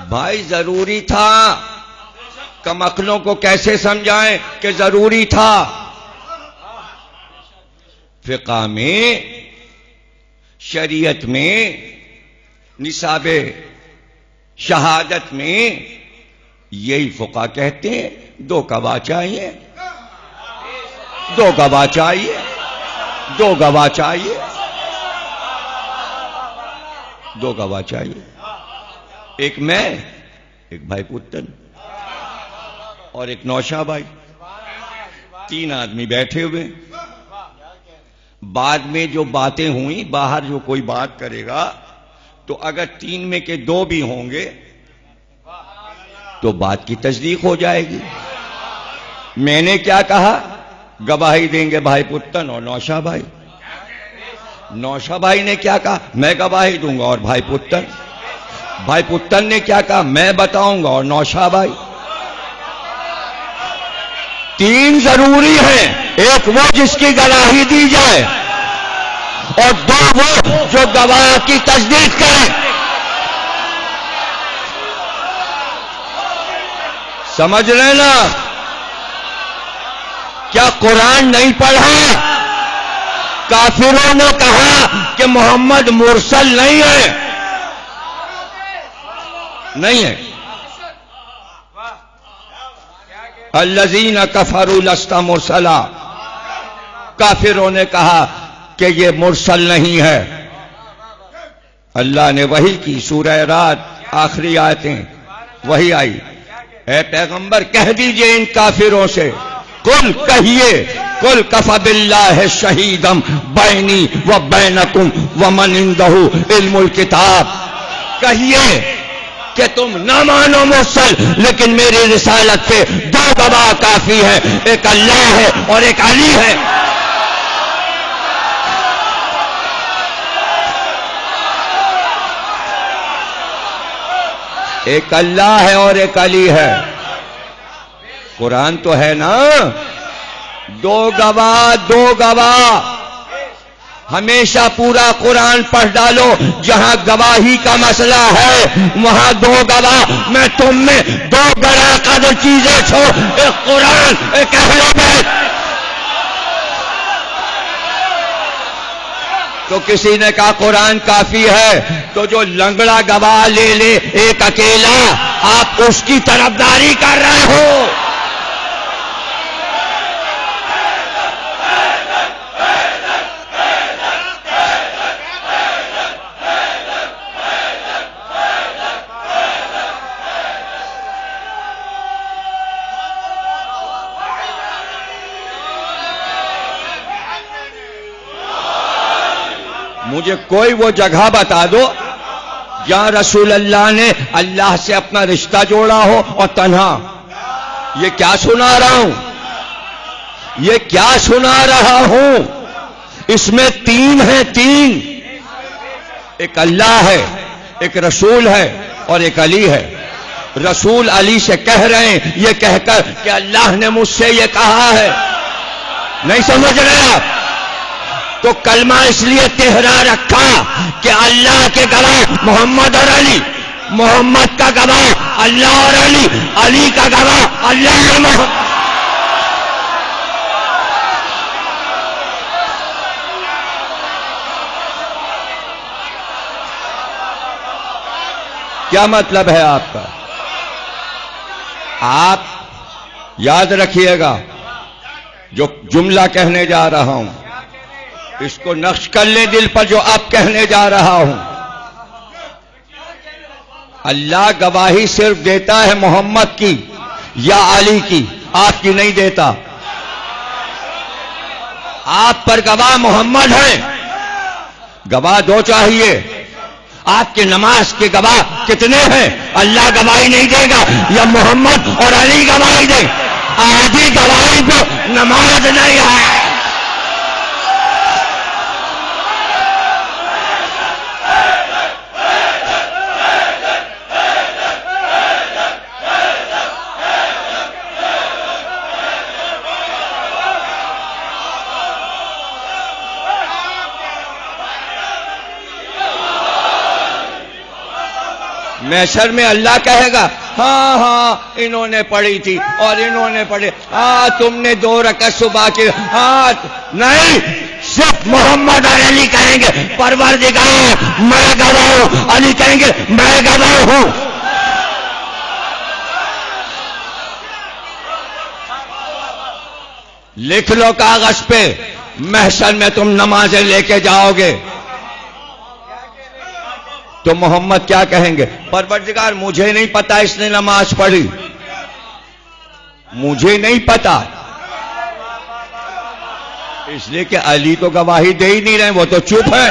بھائی ضروری تھا، کم عقلوں کو کیسے سمجھائیں کہ ضروری تھا؟ فقہ میں، شریعت میں، نصاب شہادت میں یہی فقہ کہتے ہیں دو گواہ چاہیے، دو گواہ چاہیے، دو گواہ چاہیے، دو گواہ چاہیے، ایک میں، ایک بھائی پتن اور ایک نوشا بھائی، تین آدمی بیٹھے ہوئے۔ بعد میں جو باتیں ہوئیں، باہر جو کوئی بات کرے گا تو اگر تین میں کے دو بھی ہوں گے تو بات کی تصدیق ہو جائے گی۔ میں نے کیا کہا؟ گواہی دیں گے بھائی پتن اور نوشا بھائی۔ نوشا بھائی نے کیا کہا؟ میں گواہی دوں گا اور بھائی پتن۔ بھائی پتن نے کیا کہا؟ میں بتاؤں گا اور نوشا بھائی۔ تین ضروری ہیں، ایک وہ جس کی گواہی دی جائے، اور دو وہ جو گواہ کی تصدیق کریں. سمجھ رہے نا؟ کیا قرآن نہیں پڑھا؟ کافروں نے کہا کہ محمد مرسل نہیں ہے. نہیں ہے. الذین کفروا لست مرسلا. کافروں نے کہا کہ یہ مرسل نہیں ہے. اللہ نے وحی کی. سورہ رات آخری آیتیں وہی آئی. اے پیغمبر کہہ دیجئے ان کافروں سے، قل کہیے، قل کفی باللہ شہیدم بینی و بینکم ومن عندہ علم الکتاب. کہیے کہ تم نہ مانو مرسل، لیکن میری رسالت پہ دو گواہ کافی ہے، ایک اللہ ہے اور ایک علی ہے. ایک اللہ ہے اور ایک علی ہے. قرآن تو ہے نا. دو گواہ، دو گواہ. ہمیشہ پورا قرآن پڑھ ڈالو. جہاں گواہی کا مسئلہ ہے وہاں دو گواہ. میں تم میں دو بڑا قدر چیزیں چھوڑ، ایک قرآن، ایک اہل بیت. تو کسی نے کہا قرآن کافی ہے، تو جو لنگڑا گواہ لے لے ایک اکیلا، آپ اس کی طرفداری کر رہے ہو. مجھے کوئی وہ جگہ بتا دو جہاں رسول اللہ نے اللہ سے اپنا رشتہ جوڑا ہو اور تنہا. یہ کیا سنا رہا ہوں؟ یہ کیا سنا رہا ہوں؟ اس میں تین ہیں، تین. ایک اللہ ہے، ایک رسول ہے اور ایک علی ہے. رسول علی سے کہہ رہے ہیں یہ کہہ کر کہ اللہ نے مجھ سے یہ کہا ہے. نہیں سمجھ رہے آپ؟ تو کلمہ اس لیے تہرا رکھا کہ اللہ کے گواہ محمد اور علی، محمد کا گواہ اللہ اور علی، علی کا گواہ اللہ اور محمد. کیا مطلب ہے آپ کا؟ آپ یاد رکھیے گا جو جملہ کہنے جا رہا ہوں، اس کو نقش کر لیں دل پر جو اب کہنے جا رہا ہوں. اللہ گواہی صرف دیتا ہے محمد کی یا علی کی، آپ کی نہیں دیتا. آپ پر گواہ محمد ہیں، گواہ دو چاہیے. آپ کی نماز کے گواہ کتنے ہیں؟ اللہ گواہی نہیں دے گا یا محمد اور علی گواہی دے. آدھی گواہی پہ نماز نہیں ہے. محشر میں اللہ کہے گا ہاں ہاں انہوں نے پڑھی تھی اور انہوں نے پڑھی، ہاں تم نے 2 رکعت صبح کی، ہاں نہیں. صرف محمد اور علی کہیں گے پروردگار میں گواہ ہوں، علی کہیں گے میں گواہ ہوں. لکھ لو کاغذ پہ، محشر میں تم نمازیں لے کے جاؤ گے تو محمد کیا کہیں گے؟ پروردگار مجھے نہیں پتا اس نے نماز پڑھی، مجھے نہیں پتا. اس لیے کہ علی تو گواہی دے ہی نہیں رہے، وہ تو چپ ہے.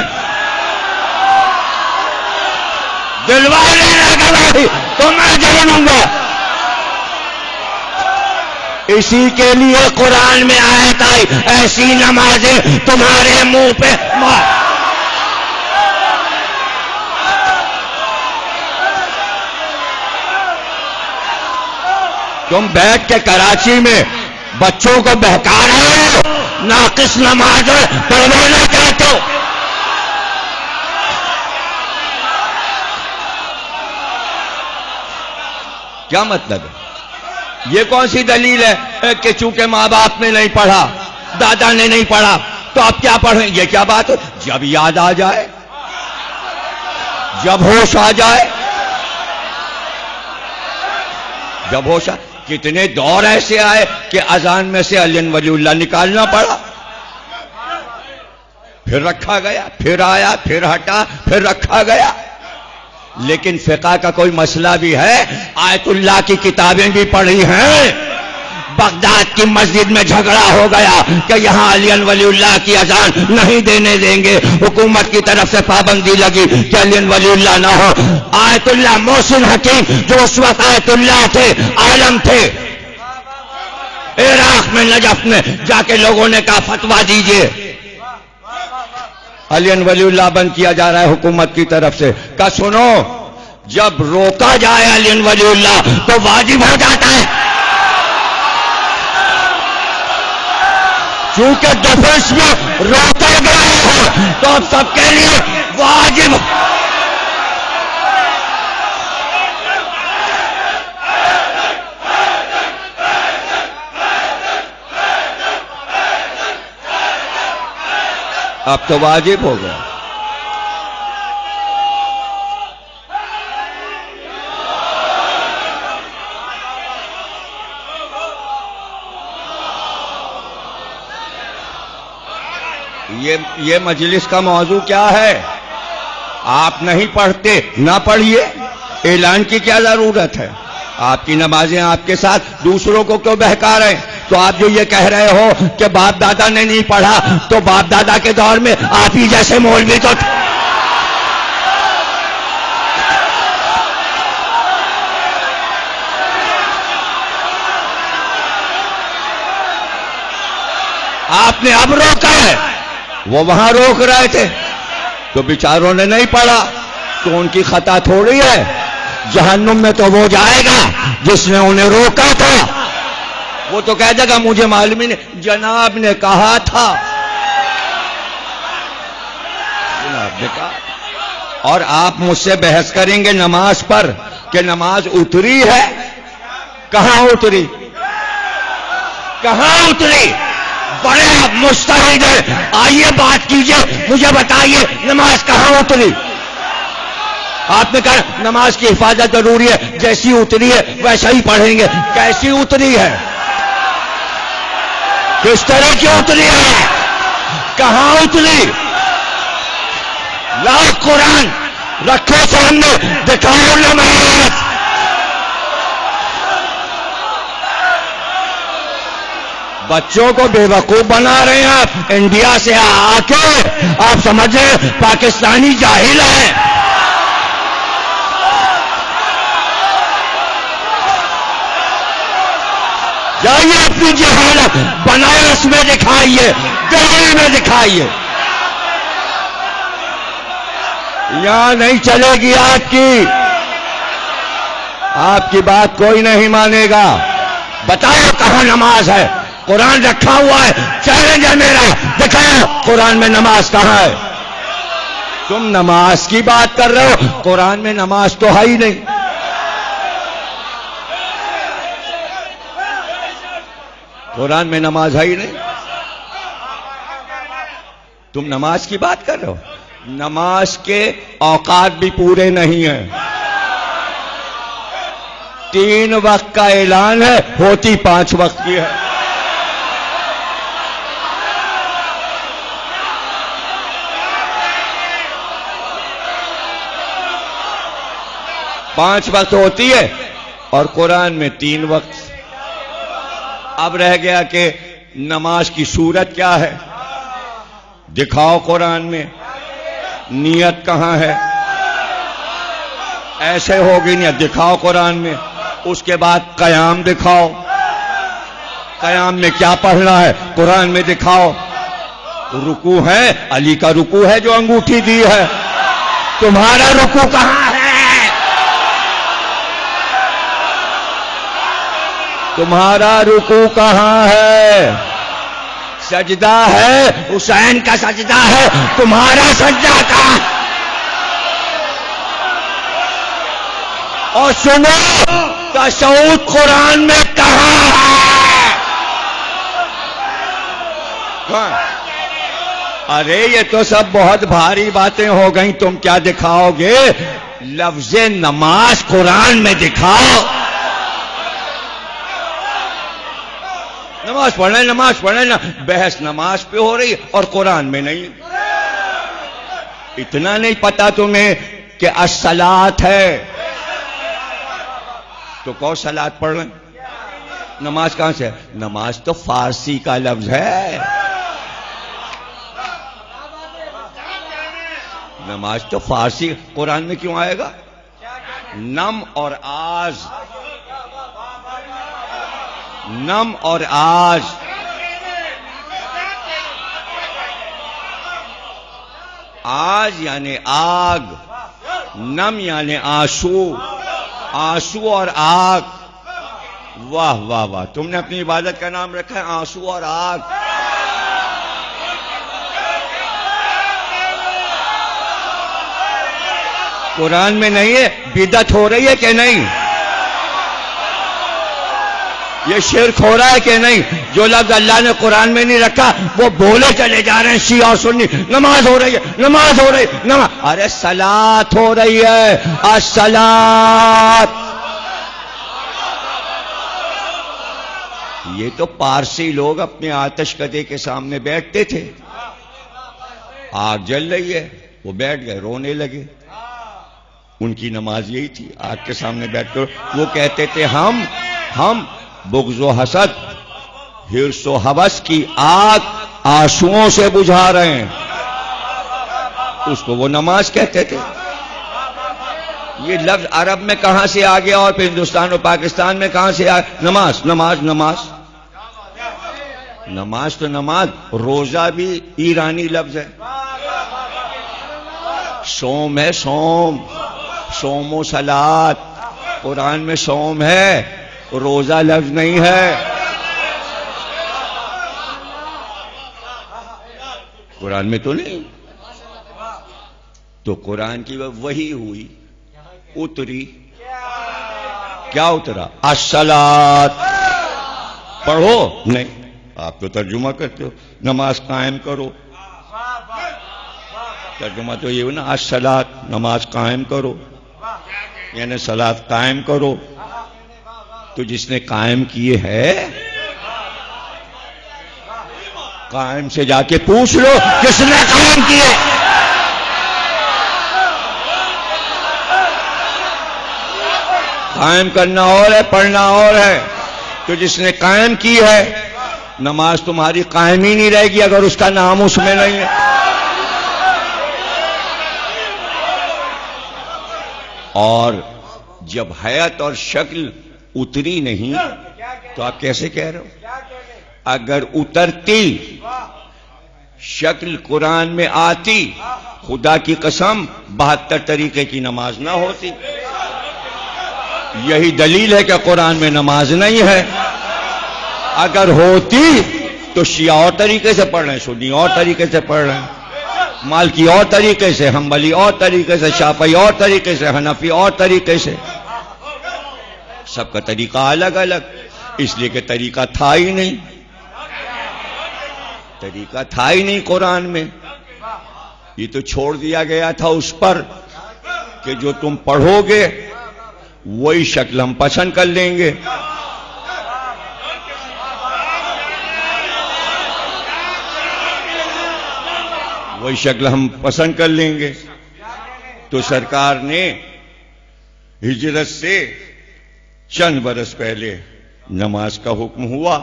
دلوا لے رہے گواہی تو میں جانوں گا. اسی کے لیے قرآن میں آیت آئی ایسی نمازیں تمہارے منہ پہ مار. تم بیٹھ کے کراچی میں بچوں کو بہکا رہے ہو، ناقص نماز پڑھوانا چاہتے ہو. کیا مطلب ہے؟ یہ کون سی دلیل ہے کہ چونکہ ماں باپ نے نہیں پڑھا، دادا نے نہیں پڑھا تو آپ کیا پڑھیں؟ یہ کیا بات ہے؟ جب یاد آ جائے، جب ہوش آ جائے، جب ہوش آئے. کتنے دور ایسے آئے کہ اذان میں سے علی ولی اللہ نکالنا پڑا، پھر رکھا گیا، پھر آیا، پھر ہٹا، پھر رکھا گیا. لیکن فقہ کا کوئی مسئلہ بھی ہے، آیت اللہ کی کتابیں بھی پڑھی ہیں. بغداد کی مسجد میں جھگڑا ہو گیا کہ یہاں علی ولی اللہ کی اذان نہیں دینے دیں گے، حکومت کی طرف سے پابندی لگی کہ علی ولی اللہ نہ ہو. آیت اللہ محسن حکیم جو اس وقت آیت اللہ تھے، عالم تھے، عراق میں نجف میں جا کے لوگوں نے کہا فتویٰ دیجئے، علی ولی اللہ بند کیا جا رہا ہے حکومت کی طرف سے. کہا سنو، جب روکا جائے علی ولی اللہ تو واجب ہو جاتا ہے. چونکہ ڈیفنس میں روکا گیا ہے تو اب سب کے لیے واجب. اب تو واجب ہو گیا. یہ مجلس کا موضوع کیا ہے؟ آپ نہیں پڑھتے، نہ پڑھیے، اعلان کی کیا ضرورت ہے؟ آپ کی نمازیں آپ کے ساتھ، دوسروں کو کیوں بہکا رہے ہیں؟ تو آپ جو یہ کہہ رہے ہو کہ باپ دادا نے نہیں پڑھا، تو باپ دادا کے دور میں آپ ہی جیسے مولوی تو تھے. آپ نے اب روکا ہے، وہ وہاں روک رہے تھے تو بیچاروں نے نہیں پڑھا، تو ان کی خطا تھوڑی ہے. جہنم میں تو وہ جائے گا جس نے انہیں روکا تھا. وہ تو کہہ دے گا مجھے معلوم ہی نہیں، جناب نے کہا تھا، جناب نے کہا. اور آپ مجھ سے بحث کریں گے نماز پر کہ نماز اتری ہے. کہاں اتری؟ کہاں اتری؟ بڑے مستحد ہیں، آئیے بات کیجئے، مجھے بتائیے نماز کہاں اتری؟ آپ نے کہا نماز کی حفاظت ضروری ہے، جیسی اتری ہے ویسا ہی پڑھیں گے. کیسی اتری ہے؟ کس طرح کی اتری ہے؟ کہاں اتری؟ لاؤ قرآن، رکھو سامنے، دکھاؤ نماز. بچوں کو بے وقوف بنا رہے ہیں آپ. انڈیا سے آ کے آپ سمجھ رہے ہیں پاکستانی جاہل ہیں. جائیے اپنی جہالت بنارس میں دکھائیے، دہلی میں دکھائیے. یہاں نہیں چلے گی آپ کی بات کوئی نہیں مانے گا. بتاؤ کہاں نماز ہے؟ قرآن رکھا ہوا ہے، چیلنج ہے میرا، دکھاؤ قرآن میں نماز کہاں ہے؟ تم نماز کی بات کر رہے ہو، قرآن میں نماز تو ہے ہی نہیں. قرآن میں نماز ہے ہی نہیں. تم نماز کی بات کر رہے ہو. نماز کے اوقات بھی پورے نہیں ہیں. 3 وقت کا اعلان ہے، ہوتی 5 وقت کی ہے. پانچ وقت ہوتی ہے اور قرآن میں 3 وقت. اب رہ گیا کہ نماز کی صورت کیا ہے؟ دکھاؤ قرآن میں. نیت کہاں ہے؟ ایسے ہوگی نیت، دکھاؤ قرآن میں. اس کے بعد قیام دکھاؤ، قیام میں کیا پڑھنا ہے قرآن میں دکھاؤ. رکوع ہے، علی کا رکوع ہے جو انگوٹھی دی ہے. تمہارا رکوع کہاں ہے؟ تمہارا رکوع کہاں ہے؟ سجدہ ہے، حسین کا سجدہ ہے، تمہارا سجدہ کہاں؟ اور سنو تشہد قرآن میں کہاں ہے؟ ارے یہ تو سب بہت بھاری باتیں ہو گئیں، تم کیا دکھاؤ گے؟ لفظ نماز قرآن میں دکھاؤ. نماز پڑھنا بحث نماز پہ ہو رہی اور قرآن میں نہیں. اتنا نہیں پتا تمہیں کہ الصلاۃ ہے تو کون صلاۃ پڑھ رہے ہیں؟ نماز کہاں سے ہے؟ نماز تو فارسی کا لفظ ہے. نماز تو فارسی، قرآن میں کیوں آئے گا؟ نم اور آز، نم اور آج. آج یعنی آگ، نم یعنی آنسو، آنسو اور آگ. واہ واہ واہ، تم نے اپنی عبادت کا نام رکھا ہے آنسو اور آگ. قرآن میں نہیں ہے. بدعت ہو رہی ہے کہ نہیں؟ یہ شرک ہو رہا ہے کہ نہیں؟ جو لفظ اللہ نے قرآن میں نہیں رکھا وہ بولے چلے جا رہے ہیں شیعہ اور سنی. نماز ہو رہی ہے، نماز ہو رہی ہے، نماز. ارے صلاۃ ہو رہی ہے، الصلاۃ. یہ تو پارسی لوگ اپنے آتش کدے کے سامنے بیٹھتے تھے، آگ جل رہی ہے، وہ بیٹھ گئے، رونے لگے. ان کی نماز یہی تھی، آگ کے سامنے بیٹھ کر وہ کہتے تھے ہم بغض و حسد، حرص و ہوس کی آگ آنسوؤں سے بجھا رہے ہیں. اس کو وہ نماز کہتے تھے. یہ لفظ عرب میں کہاں سے آ گیا اور پھر ہندوستان اور پاکستان میں کہاں سے آ گیا؟ نماز نماز نماز نماز تو نماز. روزہ بھی ایرانی لفظ ہے. سوم ہے سوم، سوم و صلات. قرآن میں سوم ہے، روزہ لفظ نہیں ہے. قرآن میں تو نہیں. تو قرآن کی وحی ہوئی، اتری. کیا اترا؟ الصلاۃ. پڑھو نہیں، آپ تو ترجمہ کرتے ہو نماز قائم کرو. ترجمہ تو یہ ہو نا، الصلاۃ نماز قائم کرو، یعنی صلاۃ قائم کرو. تو جس نے قائم کیے ہے، قائم سے جا کے پوچھ لو کس نے قائم کیے. قائم کرنا اور ہے، پڑھنا اور ہے. تو جس نے قائم کی ہے، نماز تمہاری قائم ہی نہیں رہے گی اگر اس کا نام اس میں نہیں ہے. اور جب حیت اور شکل اتری نہیں تو آپ کیسے کہہ رہے ہو؟ اگر اترتی، شکل قرآن میں آتی، خدا کی قسم 72 طریقے کی نماز نہ ہوتی. یہی دلیل ہے کہ قرآن میں نماز نہیں ہے. اگر ہوتی تو شیعہ اور طریقے سے پڑھ رہے ہیں، سنی اور طریقے سے پڑھ رہے ہیں، مالکی اور طریقے سے، حنبلی اور طریقے سے، شافعی اور طریقے سے، حنفی اور طریقے سے. سب کا طریقہ الگ الگ، اس لیے کہ طریقہ تھا ہی نہیں. طریقہ تھا ہی نہیں قرآن میں. یہ تو چھوڑ دیا گیا تھا اس پر کہ جو تم پڑھو گے وہی شکل ہم پسند کر لیں گے. وہی شکل ہم پسند کر لیں گے. تو سرکار نے ہجرت سے چند برس پہلے نماز کا حکم ہوا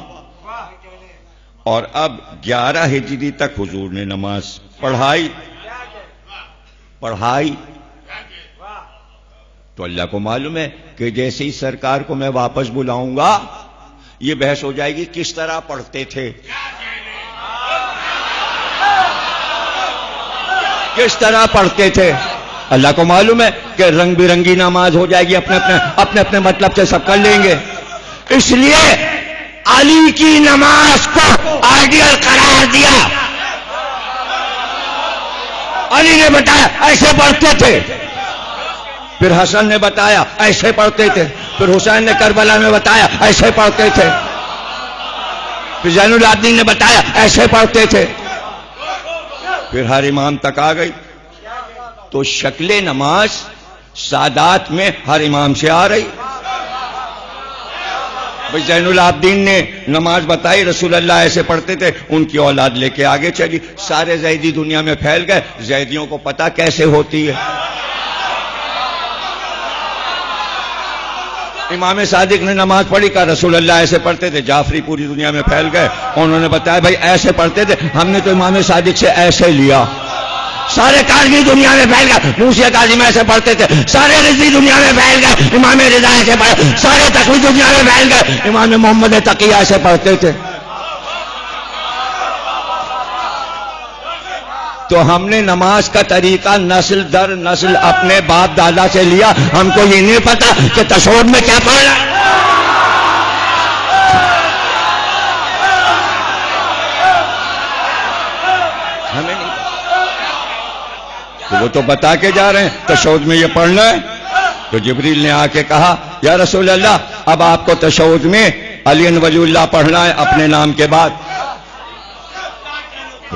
اور اب 11 ہجری تک حضور نے نماز پڑھائی. تو اللہ کو معلوم ہے کہ جیسے ہی سرکار کو میں واپس بلاؤں گا یہ بحث ہو جائے گی کس طرح پڑھتے تھے، کس طرح پڑھتے تھے. اللہ کو معلوم ہے کہ رنگ برنگی نماز ہو جائے گی، اپنے اپنے مطلب سے سب کر لیں گے. اس لیے علی کی نماز کو آئیڈیل قرار دیا. علی نے بتایا ایسے پڑھتے تھے. پھر حسن نے بتایا ایسے پڑھتے تھے، پھر حسین نے کربلا میں بتایا ایسے پڑھتے تھے، پھر زین العابدین نے بتایا ایسے پڑھتے تھے، پھر ہر امام تک آ گئی. تو شکل نماز سادات میں ہر امام سے آ رہی. بھائی زین العابدین نے نماز بتائی، رسول اللہ ایسے پڑھتے تھے، ان کی اولاد لے کے آگے چلی، سارے زیدی دنیا میں پھیل گئے. زیدیوں کو پتہ کیسے ہوتی ہے. امام صادق نے نماز پڑھی، کہا رسول اللہ ایسے پڑھتے تھے. جعفری پوری دنیا میں پھیل گئے، انہوں نے بتایا بھائی ایسے پڑھتے تھے، ہم نے تو امام صادق سے ایسے لیا. سارے کاظمی دنیا میں پھیل گئے، موسی کاظم ایسے پڑھتے تھے. سارے رضوی دنیا میں پھیل گئے، امام رضا ایسے پڑھتے. سارے تقوی دنیا میں پھیل گئے، امام محمد تقی ایسے پڑھتے تھے. تو ہم نے نماز کا طریقہ نسل در نسل اپنے باپ دادا سے لیا. ہم کو یہ نہیں پتا کہ تشہد میں کیا پڑھنا ہے. ہمیں نہیں تو وہ تو بتا کے جا رہے ہیں تشہد میں یہ پڑھنا ہے. تو جبریل نے آ کے کہا یا رسول اللہ اب آپ کو تشہد میں علی ولی اللہ پڑھنا ہے اپنے نام کے بعد.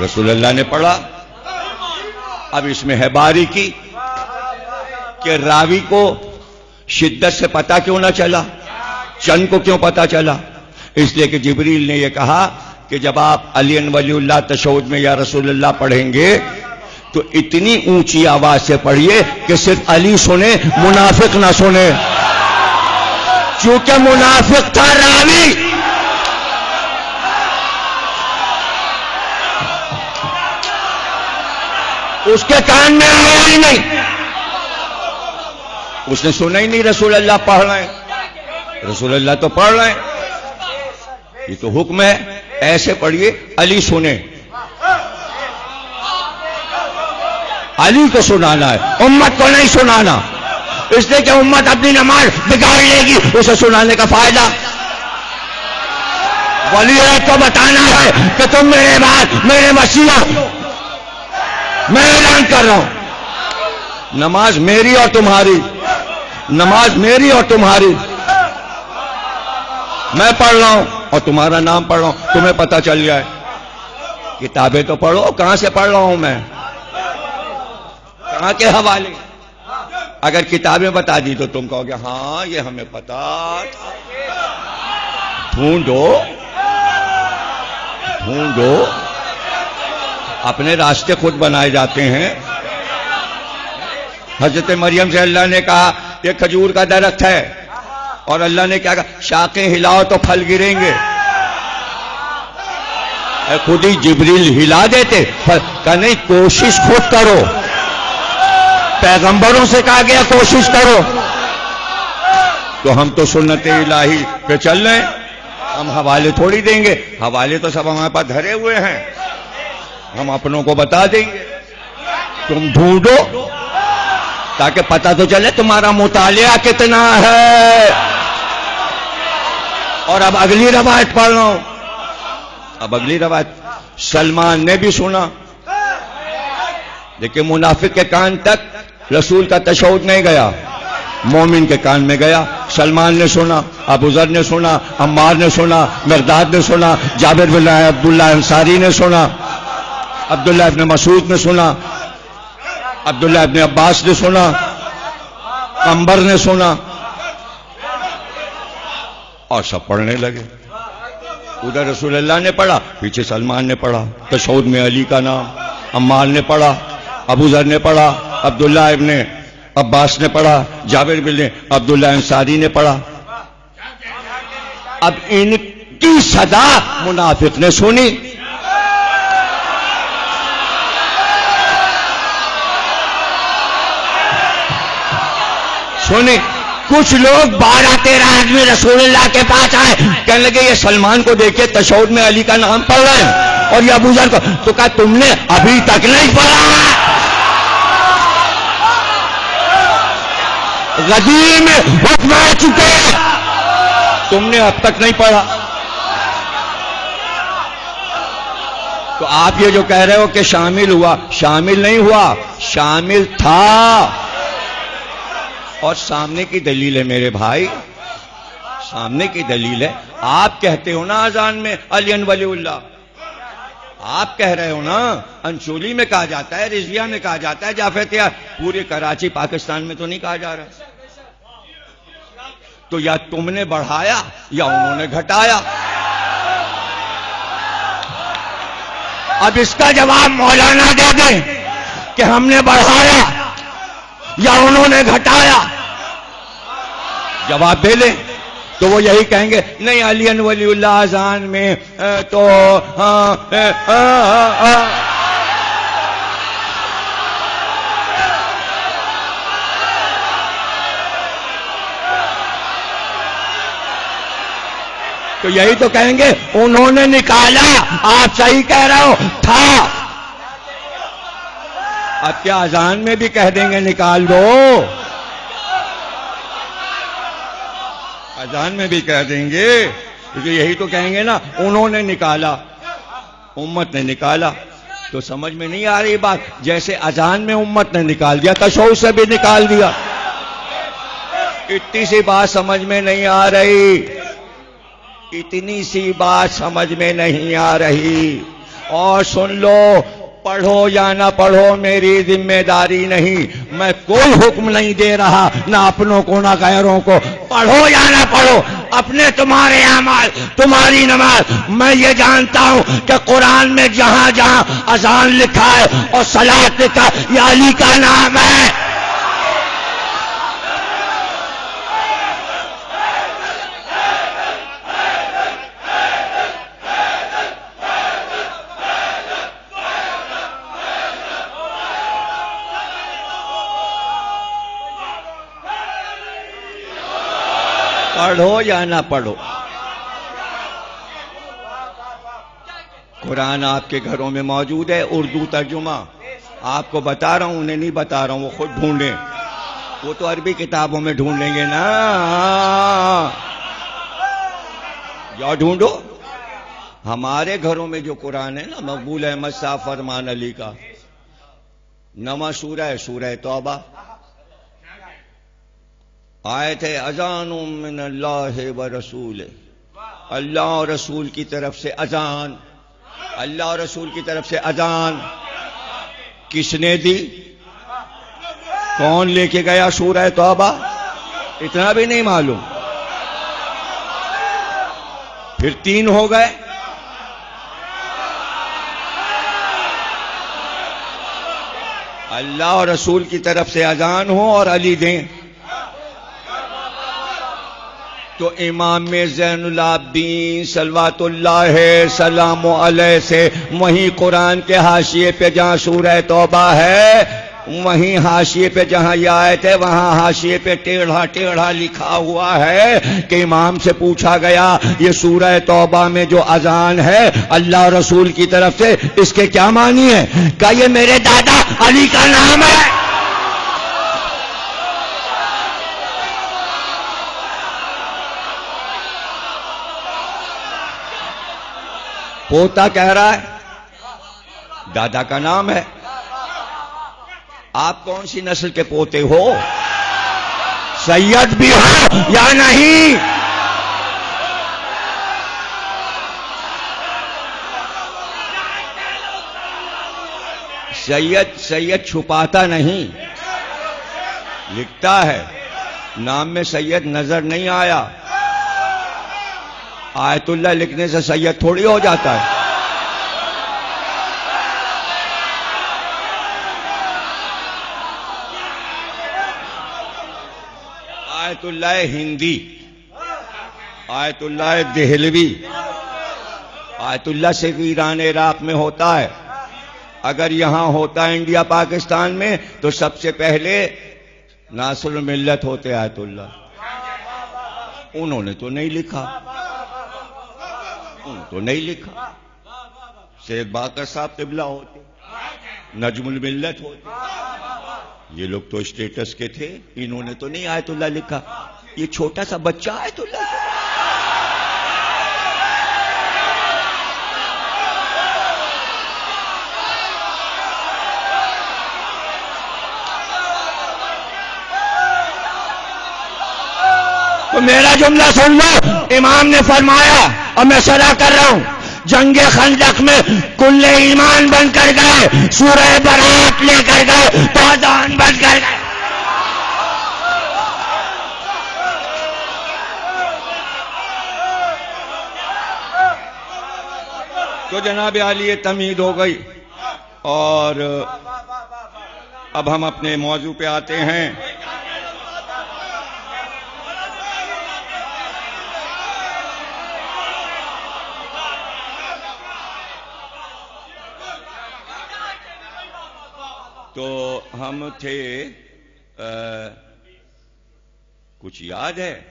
رسول اللہ نے پڑھا. اب اس میں ہے باریکی کہ راوی کو شدت سے پتا کیوں نہ چلا، چند کو کیوں پتا چلا. اس لیے کہ جبریل نے یہ کہا کہ جب آپ علی ولی اللہ تشہد میں یا رسول اللہ پڑھیں گے تو اتنی اونچی آواز سے پڑھیے کہ صرف علی سنے، منافق نہ سنے. چونکہ منافق تھا راوی. اس کے کان میں آیا ہی نہیں، اس نے سنا ہی نہیں رسول اللہ پڑھ رہے ہیں. رسول اللہ تو پڑھ رہے ہیں، یہ تو حکم ہے ایسے پڑھیے علی سنے. علی کو سنانا ہے، امت کو نہیں سنانا. اس لیے کہ امت اپنی نماز بگاڑ لے گی، اسے سنانے کا فائدہ. ولی کو بتانا ہے کہ تم میرے بعد میرے مسیح، میں اعلان کر رہا ہوں نماز میری اور تمہاری، نماز میری اور تمہاری. میں پڑھ رہا ہوں اور تمہارا نام پڑھ رہا ہوں، تمہیں پتہ چل جائے. کتابیں تو پڑھو، کہاں سے پڑھ رہا ہوں میں، کہاں کے حوالے. اگر کتابیں بتا دی تو تم کہو گے ہاں یہ ہمیں پتا. ڈھونڈو ڈھونڈو، اپنے راستے خود بنائے جاتے ہیں. حضرت مریم سے اللہ نے کہا یہ کھجور کا درخت ہے، اور اللہ نے کیا کہا شاخیں ہلاؤ تو پھل گریں گے. خود ہی جبریل ہلا دیتے، کہا نہیں کوشش خود کرو. پیغمبروں سے کہا گیا کوشش کرو. تو ہم تو سنت الہی پہ چل رہے ہیں، ہم حوالے تھوڑی دیں گے. حوالے تو سب ہمارے پاس دھرے ہوئے ہیں، ہم اپنوں کو بتا دیں گے. تم ڈھونڈو تاکہ پتہ تو چلے تمہارا مطالعہ کتنا ہے. اور اب اگلی روایت پڑھ رہا ہوں. اب اگلی روایت سلمان نے بھی سنا، لیکن منافق کے کان تک رسول کا تشہد نہیں گیا، مومن کے کان میں گیا. سلمان نے سنا، ابو ذر نے سنا، عمار نے سنا، مقداد نے سنا، جابر بن عبداللہ انصاری نے سنا، عبداللہ ابن مسعود نے سنا، عبداللہ ابن عباس نے سنا، عمبر نے سنا، اور سب پڑھنے لگے. ادھر رسول اللہ نے پڑھا، پیچھے سلمان نے پڑھا. تشہد میں علی کا نام. عمار نے پڑھا، ابو ذر نے پڑھا، عبداللہ ابن عباس نے پڑھا، جابر بن عبداللہ انصاری نے پڑھا. اب ان کی صدا منافق نے سنی. سنی. کچھ لوگ 12-13 آدمی رسول اللہ کے پاس آئے، کہنے لگے یہ سلمان کو دیکھے تشہد میں علی کا نام پڑھ رہے ہیں، اور یہ ابو ذر کو. تو کہا تم نے ابھی تک نہیں پڑھا، غدیر میں حکم آ چکے، تم نے اب تک نہیں پڑھا. تو آپ یہ جو کہہ رہے ہو کہ شامل ہوا، شامل نہیں ہوا، شامل تھا. اور سامنے کی دلیل ہے میرے بھائی، سامنے کی دلیل ہے. آپ کہتے ہو نا اذان میں علی ولی اللہ، آپ کہہ رہے ہو نا، انشولی میں کہا جاتا ہے، رضویہ میں کہا جاتا ہے، جعفر تیار، پورے کراچی پاکستان میں تو نہیں کہا جا رہا. تو یا تم نے بڑھایا یا انہوں نے گھٹایا. اب اس کا جواب مولانا دے دیں کہ ہم نے بڑھایا یا انہوں نے گھٹایا، جواب دے لیں تو وہ یہی کہیں گے نہیں علی ولی اللہ اذان میں تو تو یہی تو کہیں گے انہوں نے نکالا، آپ صحیح کہہ رہے ہو تھا. اب کیا اذان میں بھی کہہ دیں گے نکال دو؟ اذان میں بھی کہہ دیں گے، کیونکہ یہی تو کہیں گے نا انہوں نے نکالا، امت نے نکالا. تو سمجھ میں نہیں آ رہی بات، جیسے اذان میں امت نے نکال دیا، تشہد سے بھی نکال دیا. اتنی سی بات سمجھ میں نہیں آ رہی، اتنی سی بات سمجھ میں نہیں آ رہی. اور سن لو، پڑھو یا نہ پڑھو میری ذمہ داری نہیں، میں کوئی حکم نہیں دے رہا، نہ اپنوں کو نہ غیروں کو. پڑھو یا نہ پڑھو، اپنے تمہارے اعمال، تمہاری نماز. میں یہ جانتا ہوں کہ قرآن میں جہاں جہاں اذان لکھا ہے اور صلاۃ لکھا ہے، یہ علی کا نام ہے. پڑھو یا نہ پڑھو، قرآن آپ کے گھروں میں موجود ہے، اردو ترجمہ. آپ کو بتا رہا ہوں، انہیں نہیں بتا رہا ہوں، وہ خود ڈھونڈیں. وہ تو عربی کتابوں میں ڈھونڈ لیں گے نا. یا ڈھونڈو. ہمارے گھروں میں جو قرآن ہے نا، مقبول احمد صاحب فرمان علی کا نواں سورہ ہے، سورہ توبہ. آیت ہے اذان من اللہ و رسول، اللہ اور رسول کی طرف سے اذان، اللہ اور رسول کی طرف سے اذان. کس نے دی؟ کون لے کے گیا سورہ توبہ؟ اتنا بھی نہیں معلوم. پھر 3 ہو گئے. اللہ اور رسول کی طرف سے اذان ہو اور علی دیں. تو امام زین العابدین صلوات اللہ سلام علیہ سے وہیں قرآن کے حاشیے پہ جہاں سورہ توبہ ہے، وہیں حاشیے پہ جہاں یہ آیت ہے، وہاں حاشیے پہ ٹیڑھا ٹیڑھا لکھا ہوا ہے کہ امام سے پوچھا گیا یہ سورہ توبہ میں جو اذان ہے اللہ اور رسول کی طرف سے، اس کے کیا معنی ہے؟ کہ یہ میرے دادا علی کا نام ہے. پوتا کہہ رہا ہے دادا کا نام ہے. آپ کون سی نسل کے پوتے ہو؟ سید بھی ہو یا نہیں؟ سید چھپاتا نہیں، لکھتا ہے. نام میں سید نظر نہیں آیا. آیت اللہ لکھنے سے سید تھوڑی ہو جاتا ہے. آیت اللہ ہندی، آیت اللہ دہلوی، آیت اللہ سے ایران عراق میں ہوتا ہے. اگر یہاں ہوتا ہے انڈیا پاکستان میں تو سب سے پہلے ناصر الملت ہوتے آیت اللہ. انہوں نے تو نہیں لکھا، تو نہیں لکھا. سید باقر صاحب قبلہ ہوتے، نجم الملت ہوتے، یہ لوگ تو اسٹیٹس کے تھے. انہوں نے تو نہیں آیت اللہ لکھا. یہ چھوٹا سا بچہ آیت اللہ. تو میرا جملہ سن لو. امام نے فرمایا اور میں صلاح کر رہا ہوں، جنگ خندق میں کل ایمان بن کر گئے، سورہ برات لے کر گئے، پادان بن کر گئے. تو جناب عالی تمید ہو گئی. اور اب ہم اپنے موضوع پہ آتے ہیں. تو ہم تھے کچھ یاد ہے؟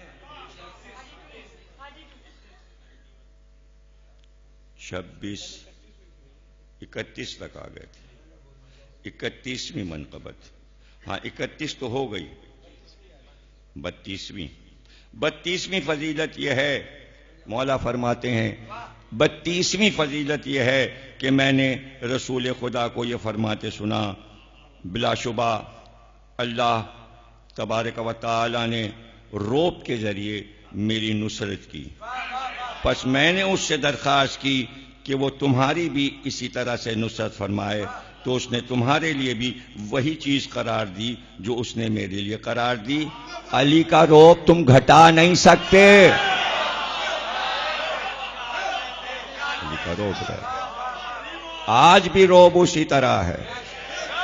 26 31 تک آ گئے تھے. 31ویں منقبت. ہاں 31 تو ہو گئی. 32ویں فضیلت یہ ہے، مولا فرماتے ہیں 32ویں فضیلت یہ ہے کہ میں نے رسول خدا کو یہ فرماتے سنا، بلا شبہ اللہ تبارک و تعالی نے روب کے ذریعے میری نصرت کی. پس میں نے اس سے درخواست کی کہ وہ تمہاری بھی اسی طرح سے نصرت فرمائے، تو اس نے تمہارے لیے بھی وہی چیز قرار دی جو اس نے میرے لیے قرار دی. علی کا روب تم گھٹا نہیں سکتے. علی کا روب ہے، آج بھی روب اسی طرح ہے.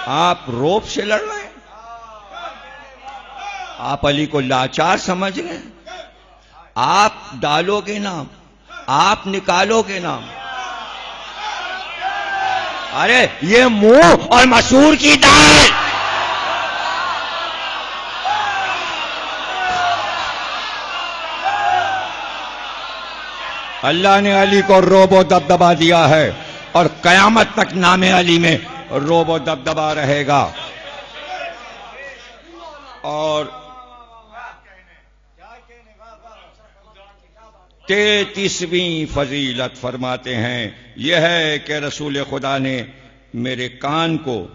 آپ روب سے لڑ رہے ہیں، آپ علی کو لاچار سمجھ رہے ہیں. آپ ڈالو گے نام، آپ نکالو گے نام. ارے یہ منہ اور مسور کی دال. اللہ نے علی کو روب و دبدبا دیا ہے اور قیامت تک نام علی میں روب و دبدبا رہے گا. اور 33ویں فضیلت فرماتے ہیں یہ ہے کہ رسول خدا نے میرے کان کو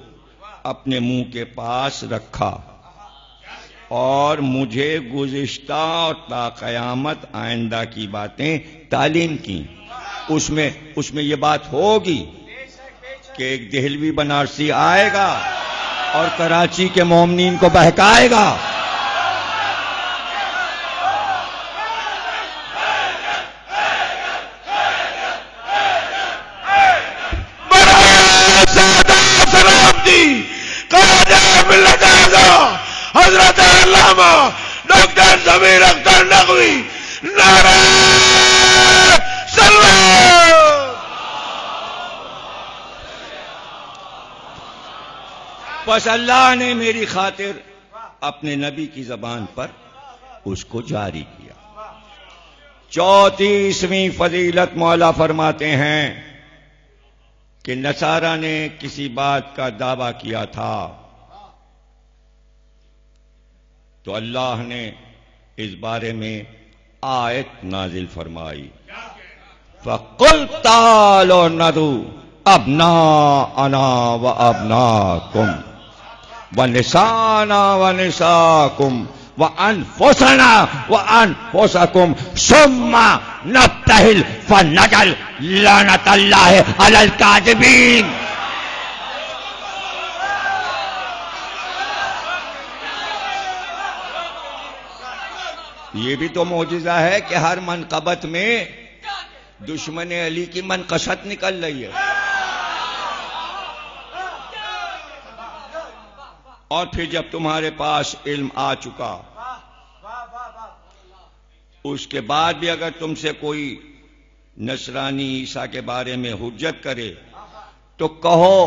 اپنے منہ کے پاس رکھا اور مجھے گزشتہ اور تا قیامت آئندہ کی باتیں تعلیم کی. اس میں یہ بات ہوگی کہ ایک دہلوی بنارسی آئے گا اور کراچی کے مومنین کو بہکائے گا. حضرت علامہ ڈاکٹر ضمیر اختر نقوی، نعرہ سلام. پس اللہ نے میری خاطر اپنے نبی کی زبان پر اس کو جاری کیا. 34ویں فضیلت مولا فرماتے ہیں کہ نصارہ نے کسی بات کا دعویٰ کیا تھا تو اللہ نے اس بارے میں آیت نازل فرمائی، فَقُلْ تَعَالَوْا نَدْعُوا أَبْنَاءَنَا وَأَبْنَاءَكُمْ وَنِسَاءَنَا وَنِسَاءَكُمْ وَأَنفُسَنَا وَأَنفُسَكُمْ ثُمَّ نَبْتَهِلْ فَنَجْعَلْ لَعْنَتَ اللَّهِ عَلَى الْكَاذِبِينَ. یہ بھی تو معجزہ ہے کہ ہر منقبت میں دشمن علی کی منقشت نکل رہی ہے. اور پھر جب تمہارے پاس علم آ چکا، اس کے بعد بھی اگر تم سے کوئی نصرانی عیسیٰ کے بارے میں حجت کرے تو کہو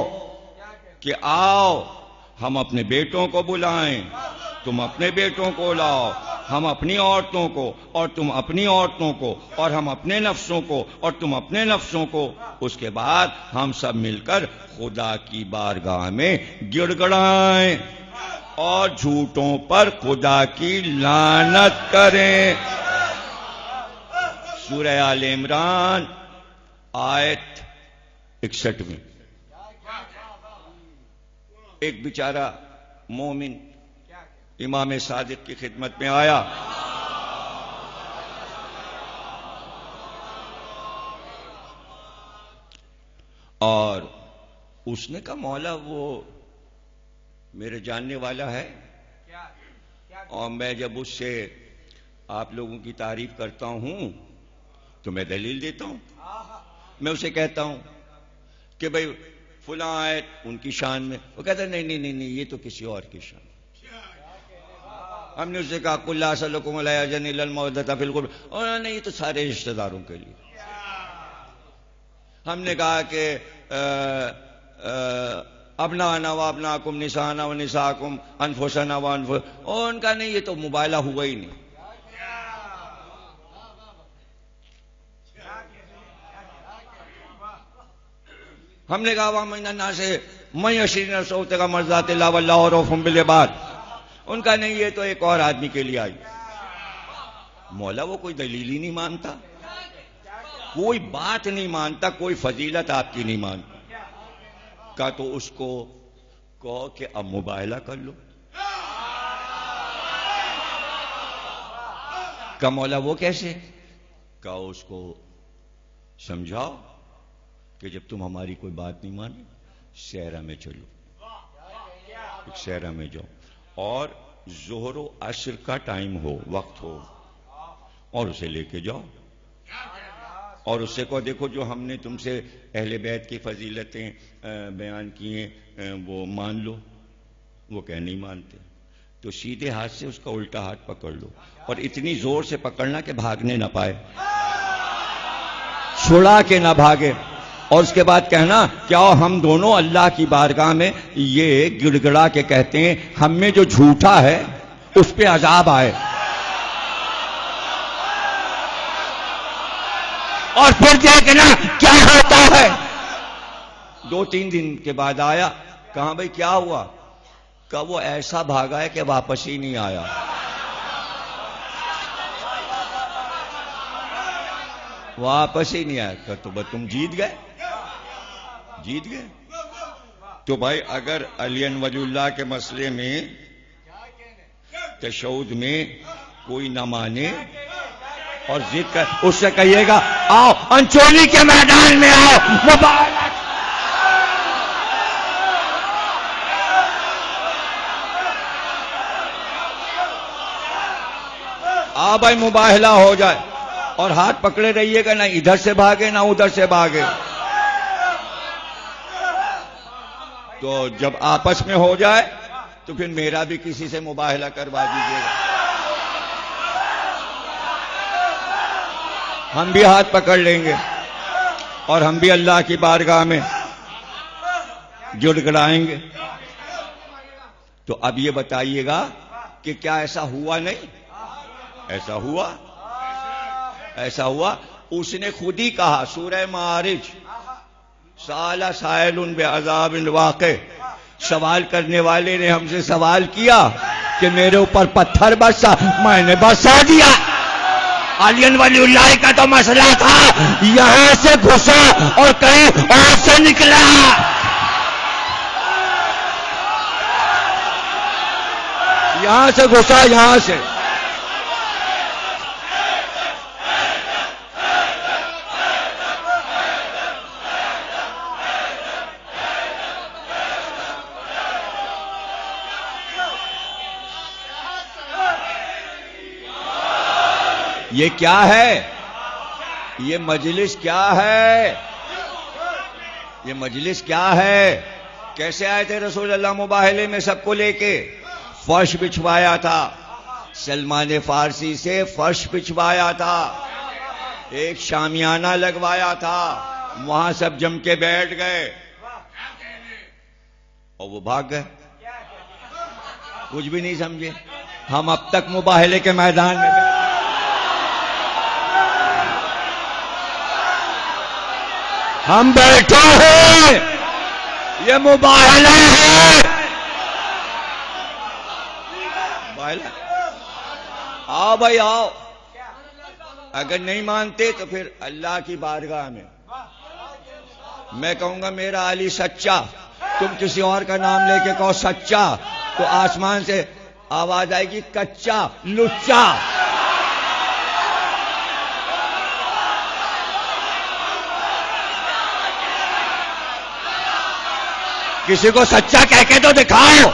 کہ آؤ ہم اپنے بیٹوں کو بلائیں، تم اپنے بیٹوں کو لاؤ، ہم اپنی عورتوں کو اور تم اپنی عورتوں کو، اور ہم اپنے نفسوں کو اور تم اپنے نفسوں کو. اس کے بعد ہم سب مل کر خدا کی بارگاہ میں گڑ گڑائیں اور جھوٹوں پر خدا کی لعنت کریں. سورہ آل عمران آیت 61 میں ایک بیچارہ مومن امام صادق کی خدمت میں آیا اور اس نے کہا مولا وہ میرے جاننے والا ہے، اور میں جب اس سے آپ لوگوں کی تعریف کرتا ہوں تو میں دلیل دیتا ہوں. میں اسے کہتا ہوں کہ بھئی فلاں آیت ان کی شان میں، وہ کہتا ہے نہیں نہیں نہیں نہیں، یہ تو کسی اور کی شان. ہم نے اسے کہا قل لا اسألکم علیہ اجرا الا المودۃ فی القربى، اور نہیں یہ تو سارے رشتہ داروں کے لیے. ہم نے کہا کہ ابناءنا و ابناءکم نساءنا و نساءکم انفسنا و انفسکم، اور ان کا نہیں یہ تو مبالغہ ہوا ہی نہیں. ہم نے کہا وَمِنَ النَّاسِ مَن يَشْرِي نَفْسَهُ ابْتِغَاءَ مَرْضَاتِ اللَّهِ وَاللَّهُ رَءُوفٌ بِالْعِبَادِ. ان کا نہیں یہ تو ایک اور آدمی کے لیے آئی. مولا وہ کوئی دلیل ہی نہیں مانتا، کوئی بات نہیں مانتا، کوئی فضیلت آپ کی نہیں مانتا. کہا تو اس کو کہو کہ اب مباہلہ کر لو. کہا مولا وہ کیسے؟ کہا اس کو سمجھاؤ کہ جب تم ہماری کوئی بات نہیں مانی صحرا میں چلو، صحرا میں جاؤ، اور ظہر و عصر کا ٹائم ہو، وقت ہو، اور اسے لے کے جاؤ، اور اس سے کو دیکھو جو ہم نے تم سے اہل بیت کی فضیلتیں بیان کی ہیں وہ مان لو. وہ کہ نہیں مانتے تو سیدھے ہاتھ سے اس کا الٹا ہاتھ پکڑ لو، اور اتنی زور سے پکڑنا کہ بھاگنے نہ پائے، چھڑا کے نہ بھاگے. اور اس کے بعد کہنا کیا ہم دونوں اللہ کی بارگاہ میں یہ گڑ گڑا کے کہتے ہیں ہم میں جو جھوٹا ہے اس پہ عذاب آئے. اور پھر دیکھنا کیا ہوتا ہے. 2-3 دن کے بعد آیا، کہاں بھئی کیا ہوا؟ کہ وہ ایسا بھاگا ہے کہ واپس ہی نہیں آیا. واپس ہی نہیں آیا. کہ تو بس تم جیت گئے، جیت گئے. تو بھائی اگر علی ولی اللہ کے مسئلے میں تشہد میں کوئی نہ مانے اور ضد کر، اس سے کہیے گا آؤ انچولی کے میدان میں آؤ مباہلہ. آ بھائی مباہلہ ہو جائے، اور ہاتھ پکڑے رہیے گا، نہ ادھر سے بھاگے نہ ادھر سے بھاگے. تو جب آپس میں ہو جائے تو پھر میرا بھی کسی سے مباہلہ کروا دیجیے گا. ہم بھی ہاتھ پکڑ لیں گے اور ہم بھی اللہ کی بارگاہ میں جڑ گڑائیں گے. تو اب یہ بتائیے گا کہ کیا ایسا ہوا نہیں؟ ایسا ہوا، ایسا ہوا. اس نے خود ہی کہا سورہ معارج، سأل سائل بعذاب واقع، سوال کرنے والے نے ہم سے سوال کیا کہ میرے اوپر پتھر برسا، میں نے برسا دیا. علی ولی اللہ کا تو مسئلہ تھا یہاں سے گھسا اور کہیں اور سے نکلا. یہاں سے گھسا یہاں سے. یہ کیا ہے؟ یہ مجلس کیا ہے؟ یہ مجلس کیا ہے؟ کیسے آئے تھے رسول اللہ مباہلے میں سب کو لے کے؟ فرش بچھوایا تھا، سلمان فارسی سے فرش بچھوایا تھا، ایک شامیانہ لگوایا تھا، وہاں سب جم کے بیٹھ گئے اور وہ بھاگ گئے، کچھ بھی نہیں سمجھے. ہم اب تک مباہلے کے میدان میں ہم بیٹھے ہیں، یہ مباہلہ ہے. آؤ بھائی آؤ. اگر نہیں مانتے تو پھر اللہ کی بارگاہ میں میں کہوں گا میرا علی سچا، تم کسی اور کا نام لے کے کہو سچا تو آسمان سے آواز آئے گی کچا لچا. کسی کو سچا کہہ کے تو دکھاؤ.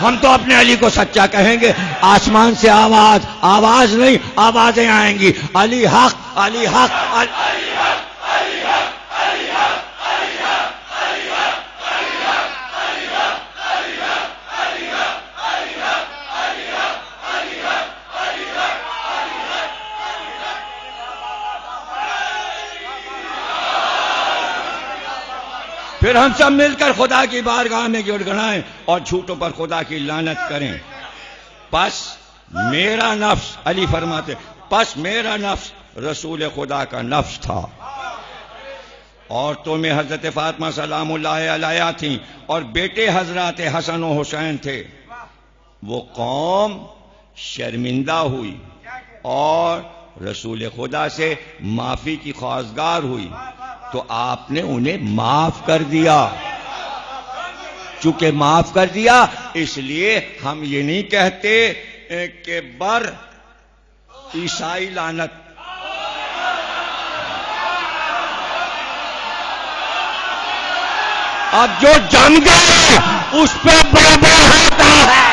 ہم تو اپنے علی کو سچا کہیں گے. آسمان سے آواز نہیں، آوازیں آئیں گی. علی حق، علی حق، علی حق. پھر ہم سب مل کر خدا کی بارگاہ میں گڑ گڑائیں اور جھوٹوں پر خدا کی لعنت کریں. پس میرا نفس، علی فرماتے، پس میرا نفس رسول خدا کا نفس تھا. عورتوں میں حضرت فاطمہ سلام اللہ علیہا تھیں اور بیٹے حضرات حسن و حسین تھے. وہ قوم شرمندہ ہوئی اور رسول خدا سے معافی کی خواستگار ہوئی تو آپ نے انہیں معاف کر دیا. چونکہ معاف کر دیا اس لیے ہم یہ نہیں کہتے کہ بر عیسائی لعنت. اب جو جم گئے اس پہ بابا ہوتا ہے.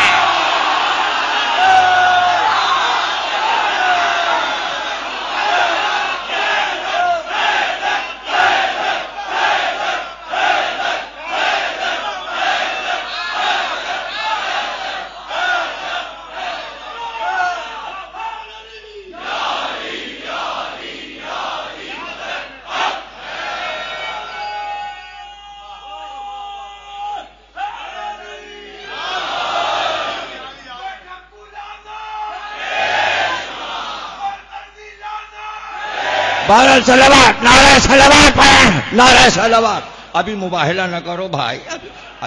بہرحال صلوات، نعرہ صلوات پڑھیں، نعرہ صلوات. ابھی مباہلہ نہ کرو بھائی،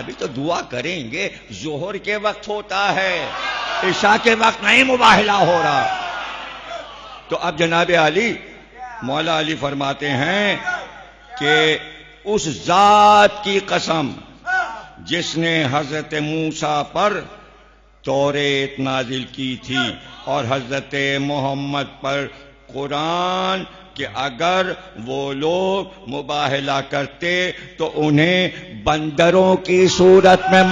ابھی تو دعا کریں گے. ظہر کے وقت ہوتا ہے، عشاء کے وقت نہیں مباہلہ ہو رہا. تو اب جناب علی، مولا علی فرماتے ہیں کہ اس ذات کی قسم جس نے حضرت موسیٰ پر توریت نازل کی تھی اور حضرت محمد پر قرآن، کہ اگر وہ لوگ مباہلہ کرتے تو انہیں بندروں کی صورت میں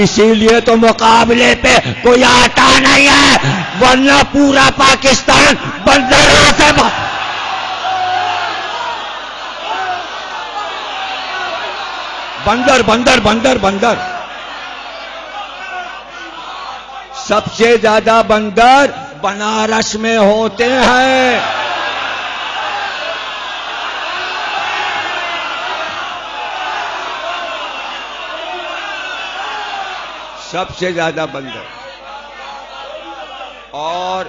اسی لیے تو مقابلے پہ کوئی آتا نہیں ہے، ورنہ پورا پاکستان بندروں سے بندر بندر بندر بندر. سب سے زیادہ بندر بنارس میں ہوتے ہیں. سب سے زیادہ بندر. اور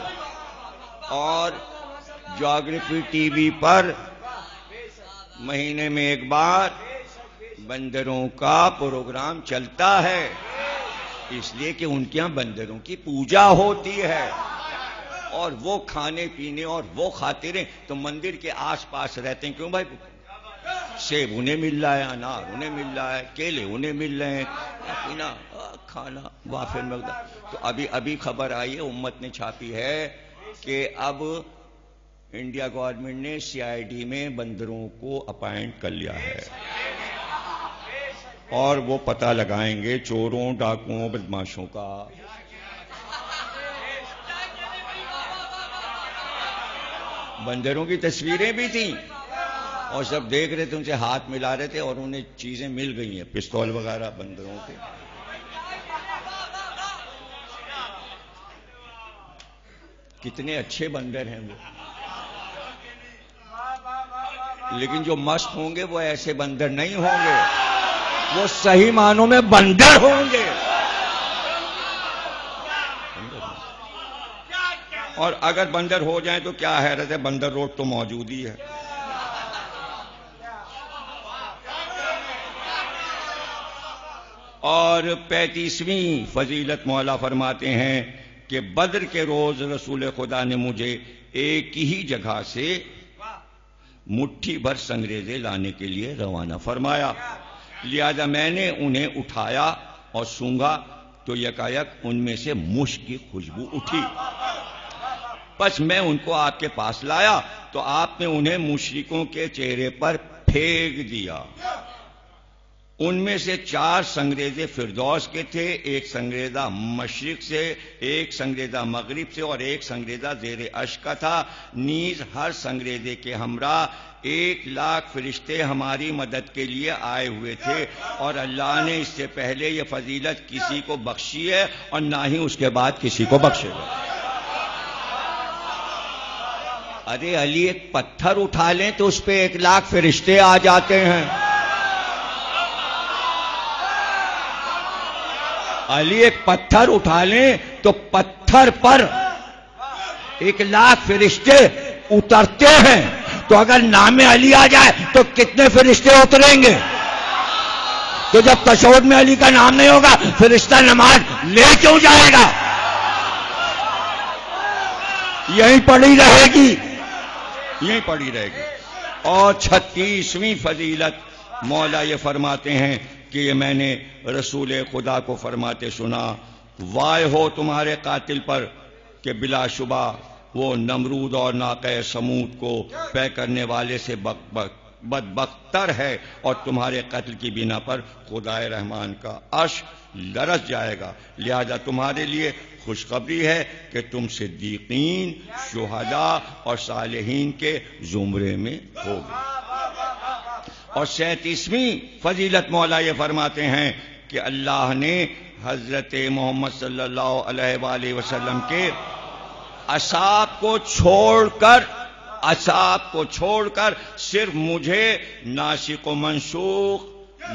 جیوگرافی ٹی وی پر مہینے میں ایک بار بندروں کا پروگرام چلتا ہے، اس لیے کہ ان کے یہاں بندروں کی پوجا ہوتی ہے اور وہ کھانے پینے اور وہ کھاتے رہیں تو مندر کے آس پاس رہتے ہیں. کیوں بھائی؟ سیب انہیں مل رہا ہے، انار انہیں مل رہا ہے، کیلے انہیں مل رہے ہیں، پینا کھانا وافر مقدار. تو ابھی خبر آئی ہے، امت نے چھاپی ہے کہ اب انڈیا گورنمنٹ نے CID میں بندروں کو اپائنٹ کر لیا ہے اور وہ پتہ لگائیں گے چوروں، ڈاکوؤں، بدماشوں کا. بندروں کی تصویریں بھی تھیں اور سب دیکھ رہے تھے، ان سے ہاتھ ملا رہے تھے اور انہیں چیزیں مل گئی ہیں، پستول وغیرہ بندروں کے. کتنے اچھے بندر ہیں وہ، لیکن جو مست ہوں گے وہ ایسے بندر نہیں ہوں گے، وہ صحیح معنوں میں بندر ہوں گے. اور اگر بندر ہو جائیں تو کیا حیرت ہے، بندر روڈ تو موجود ہی ہے. اور 35ویں فضیلت مولا فرماتے ہیں کہ بدر کے روز رسول خدا نے مجھے ایک ہی جگہ سے مٹھی بھر سنگریزے لانے کے لیے روانہ فرمایا، لہذا میں نے انہیں اٹھایا اور سونگھا تو یکایک ان میں سے مشک کی خوشبو اٹھی. پس میں ان کو آپ کے پاس لایا تو آپ نے انہیں مشرکوں کے چہرے پر پھینک دیا. ان میں سے 4 سنگریزے فردوس کے تھے، ایک سنگریزہ مشرق سے، ایک سنگریزہ مغرب سے اور ایک سنگریزہ زیر عرش کا تھا۔ نیز ہر سنگریزے کے ہمراہ 1,00,000 فرشتے ہماری مدد کے لیے آئے ہوئے تھے، اور اللہ نے اس سے پہلے یہ فضیلت کسی کو بخشی ہے اور نہ ہی اس کے بعد کسی کو بخشے گا۔ ارے علی ایک پتھر اٹھا لیں تو اس پہ 1,00,000 فرشتے آ جاتے ہیں۔ علی ایک پتھر اٹھا لیں تو پتھر پر 1,00,000 فرشتے اترتے ہیں، تو اگر نام علی آ جائے تو کتنے فرشتے اتریں گے؟ تو جب تشہد میں علی کا نام نہیں ہوگا فرشتہ نماز لے کیوں جائے گا؟ یہیں پڑی رہے گی، یہیں پڑی رہے گی۔ اور 36ویں فضیلت مولا یہ فرماتے ہیں کہ یہ میں نے رسول خدا کو فرماتے سنا، وائے ہو تمہارے قاتل پر کہ بلا شبہ وہ نمرود اور ناقہ سمود کو پے کرنے والے سے بدبختر ہے، اور تمہارے قتل کی بنا پر خدائے رحمان کا عرش لرز جائے گا، لہذا تمہارے لیے خوشخبری ہے کہ تم صدیقین، شہداء اور صالحین کے زمرے میں ہوگے۔ اور 37ویں فضیلت مولا یہ فرماتے ہیں کہ اللہ نے حضرت محمد صلی اللہ علیہ وآلہ وسلم کے اصحاب کو چھوڑ کر صرف مجھے ناسخ و منسوخ،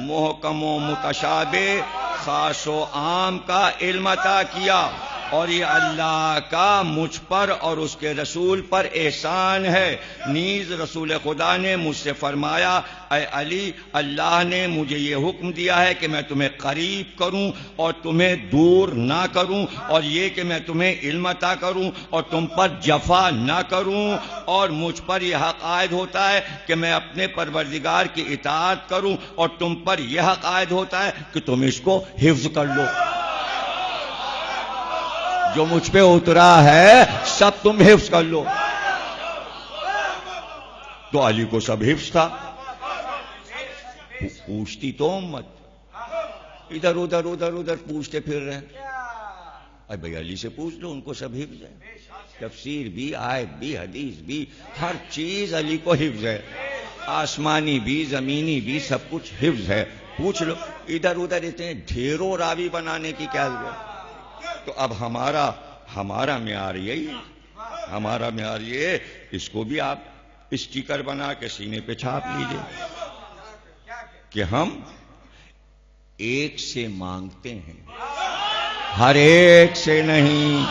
محکم و متشابہ، خاص و عام کا علم عطا کیا، اور یہ اللہ کا مجھ پر اور اس کے رسول پر احسان ہے۔ نیز رسول خدا نے مجھ سے فرمایا، اے علی، اللہ نے مجھے یہ حکم دیا ہے کہ میں تمہیں قریب کروں اور تمہیں دور نہ کروں، اور یہ کہ میں تمہیں علم عطا کروں اور تم پر جفا نہ کروں، اور مجھ پر یہ حق عائد ہوتا ہے کہ میں اپنے پروردگار کی اطاعت کروں، اور تم پر یہ حق عائد ہوتا ہے کہ تم اس کو حفظ کر لو۔ جو مجھ پہ اترا ہے سب تم حفظ کر لو۔ تو علی کو سب حفظ تھا، پوچھتی تو امت ادھر ادھر پوچھتے پھر رہے، ارے بھائی علی سے پوچھ لو، ان کو سب حفظ ہے، تفسیر بھی، آیت بھی، حدیث بھی، ہر چیز علی کو حفظ ہے، آسمانی بھی، زمینی بھی، سب کچھ حفظ ہے، پوچھ لو۔ ادھر ادھر اتنے ڈھیروں راوی بنانے کی کیا ضرورت؟ تو اب ہمارا معیار یہی ہے، ہمارا معیار یہ ہے، اس کو بھی آپ اسٹیکر بنا کے سینے پہ چھاپ لیجئے کہ ہم ایک سے مانگتے ہیں، ہر ایک سے نہیں،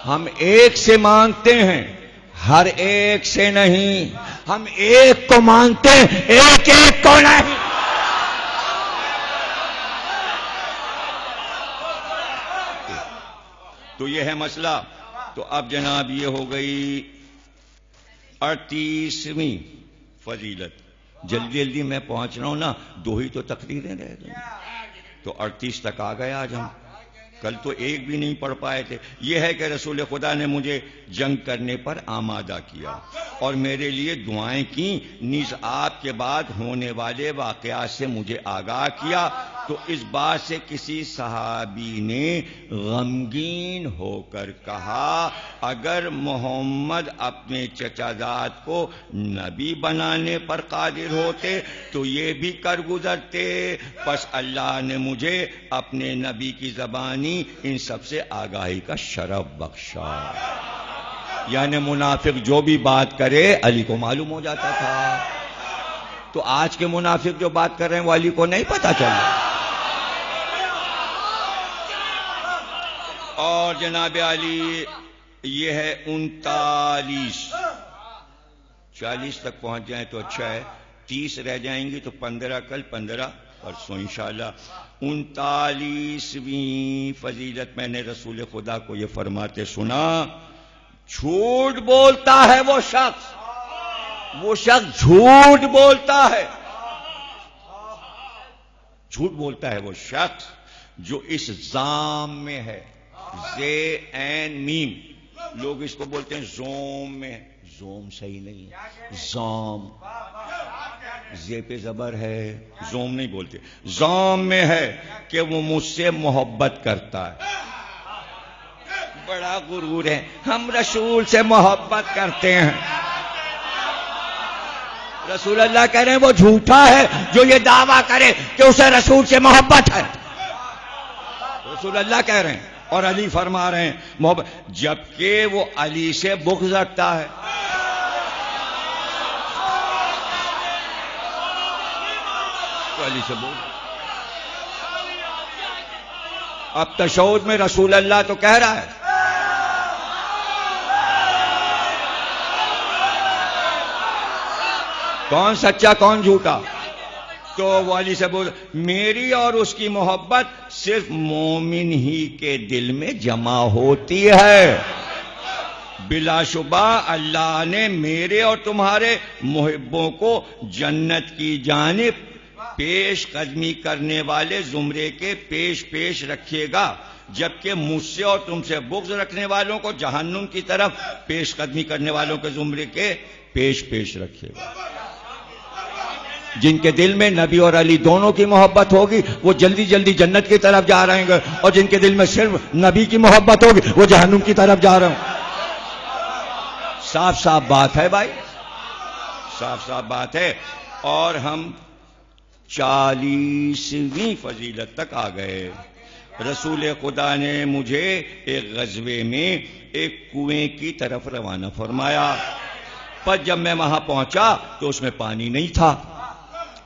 ہم ایک سے مانگتے ہیں، ہر ایک سے نہیں، ہم ایک کو مانگتے ہیں، ایک کو نہیں۔ تو یہ ہے مسئلہ۔ تو اب جناب یہ ہو گئی 38ویں فضیلت۔ جلدی میں پہنچ رہا ہوں نا، 2 ہی تو تقریریں رہ گئی، تو 38 تک آ گئے آج ہم، کل تو ایک بھی نہیں پڑھ پائے تھے۔ یہ ہے کہ رسول خدا نے مجھے جنگ کرنے پر آمادہ کیا اور میرے لیے دعائیں کی، نیز آپ کے بعد ہونے والے واقعات سے مجھے آگاہ کیا۔ تو اس بات سے کسی صحابی نے غمگین ہو کر کہا، اگر محمد اپنے چچا زاد کو نبی بنانے پر قادر ہوتے تو یہ بھی کر گزرتے، پس اللہ نے مجھے اپنے نبی کی زبانی ان سب سے آگاہی کا شرف بخشا۔ یعنی منافق جو بھی بات کرے علی کو معلوم ہو جاتا تھا، تو آج کے منافق جو بات کر رہے ہیں وہ علی کو نہیں پتا چل رہا۔ اور جناب علی یہ ہے 39، 40 تک پہنچ جائیں تو اچھا ہے، 30 رہ جائیں گی تو 15 کل، 15 پرسوں انشاءاللہ۔ 39ویں فضیلت میں نے رسول خدا کو یہ فرماتے سنا، جھوٹ بولتا ہے وہ شخص جھوٹ بولتا ہے، جھوٹ بولتا ہے وہ شخص جو اس زام میں ہے، زے این میم، لوگ اس کو بولتے ہیں زوم میں، زوم صحیح نہیں ہے، زام، زے پہ زبر ہے، زوم نہیں بولتے، زوم میں ہے کہ وہ مجھ سے محبت کرتا ہے. بڑا غرور ہے، ہم رسول سے محبت کرتے ہیں. رسول اللہ کہہ رہے ہیں وہ جھوٹا ہے جو یہ دعویٰ کرے کہ اسے رسول سے محبت ہے. رسول اللہ کہہ رہے ہیں اور علی فرما رہے ہیں محبت، جبکہ وہ علی سے بغض رکھتا ہے. تو علی سے بغض. اب تشہد میں رسول اللہ تو کہہ رہا ہے کون سچا کون جھوٹا، تو وہ علی سے بول میری اور اس کی محبت صرف مومن ہی کے دل میں جمع ہوتی ہے. بلا شبہ اللہ نے میرے اور تمہارے محبوں کو جنت کی جانب پیش قدمی کرنے والے زمرے کے پیش رکھے گا، جبکہ مجھ سے اور تم سے بغض رکھنے والوں کو جہنم کی طرف پیش قدمی کرنے والوں کے زمرے کے پیش رکھے گا. جن کے دل میں نبی اور علی دونوں کی محبت ہوگی وہ جلدی جلدی جنت کی طرف جا رہے ہیں، اور جن کے دل میں صرف نبی کی محبت ہوگی وہ جہنم کی طرف جا رہے ہیں. صاف صاف بات ہے بھائی، صاف صاف بات ہے. اور ہم 40ویں فضیلت تک آ گئے. رسول خدا نے مجھے ایک غزوے میں ایک کنویں کی طرف روانہ فرمایا. پر جب میں وہاں پہنچا تو اس میں پانی نہیں تھا،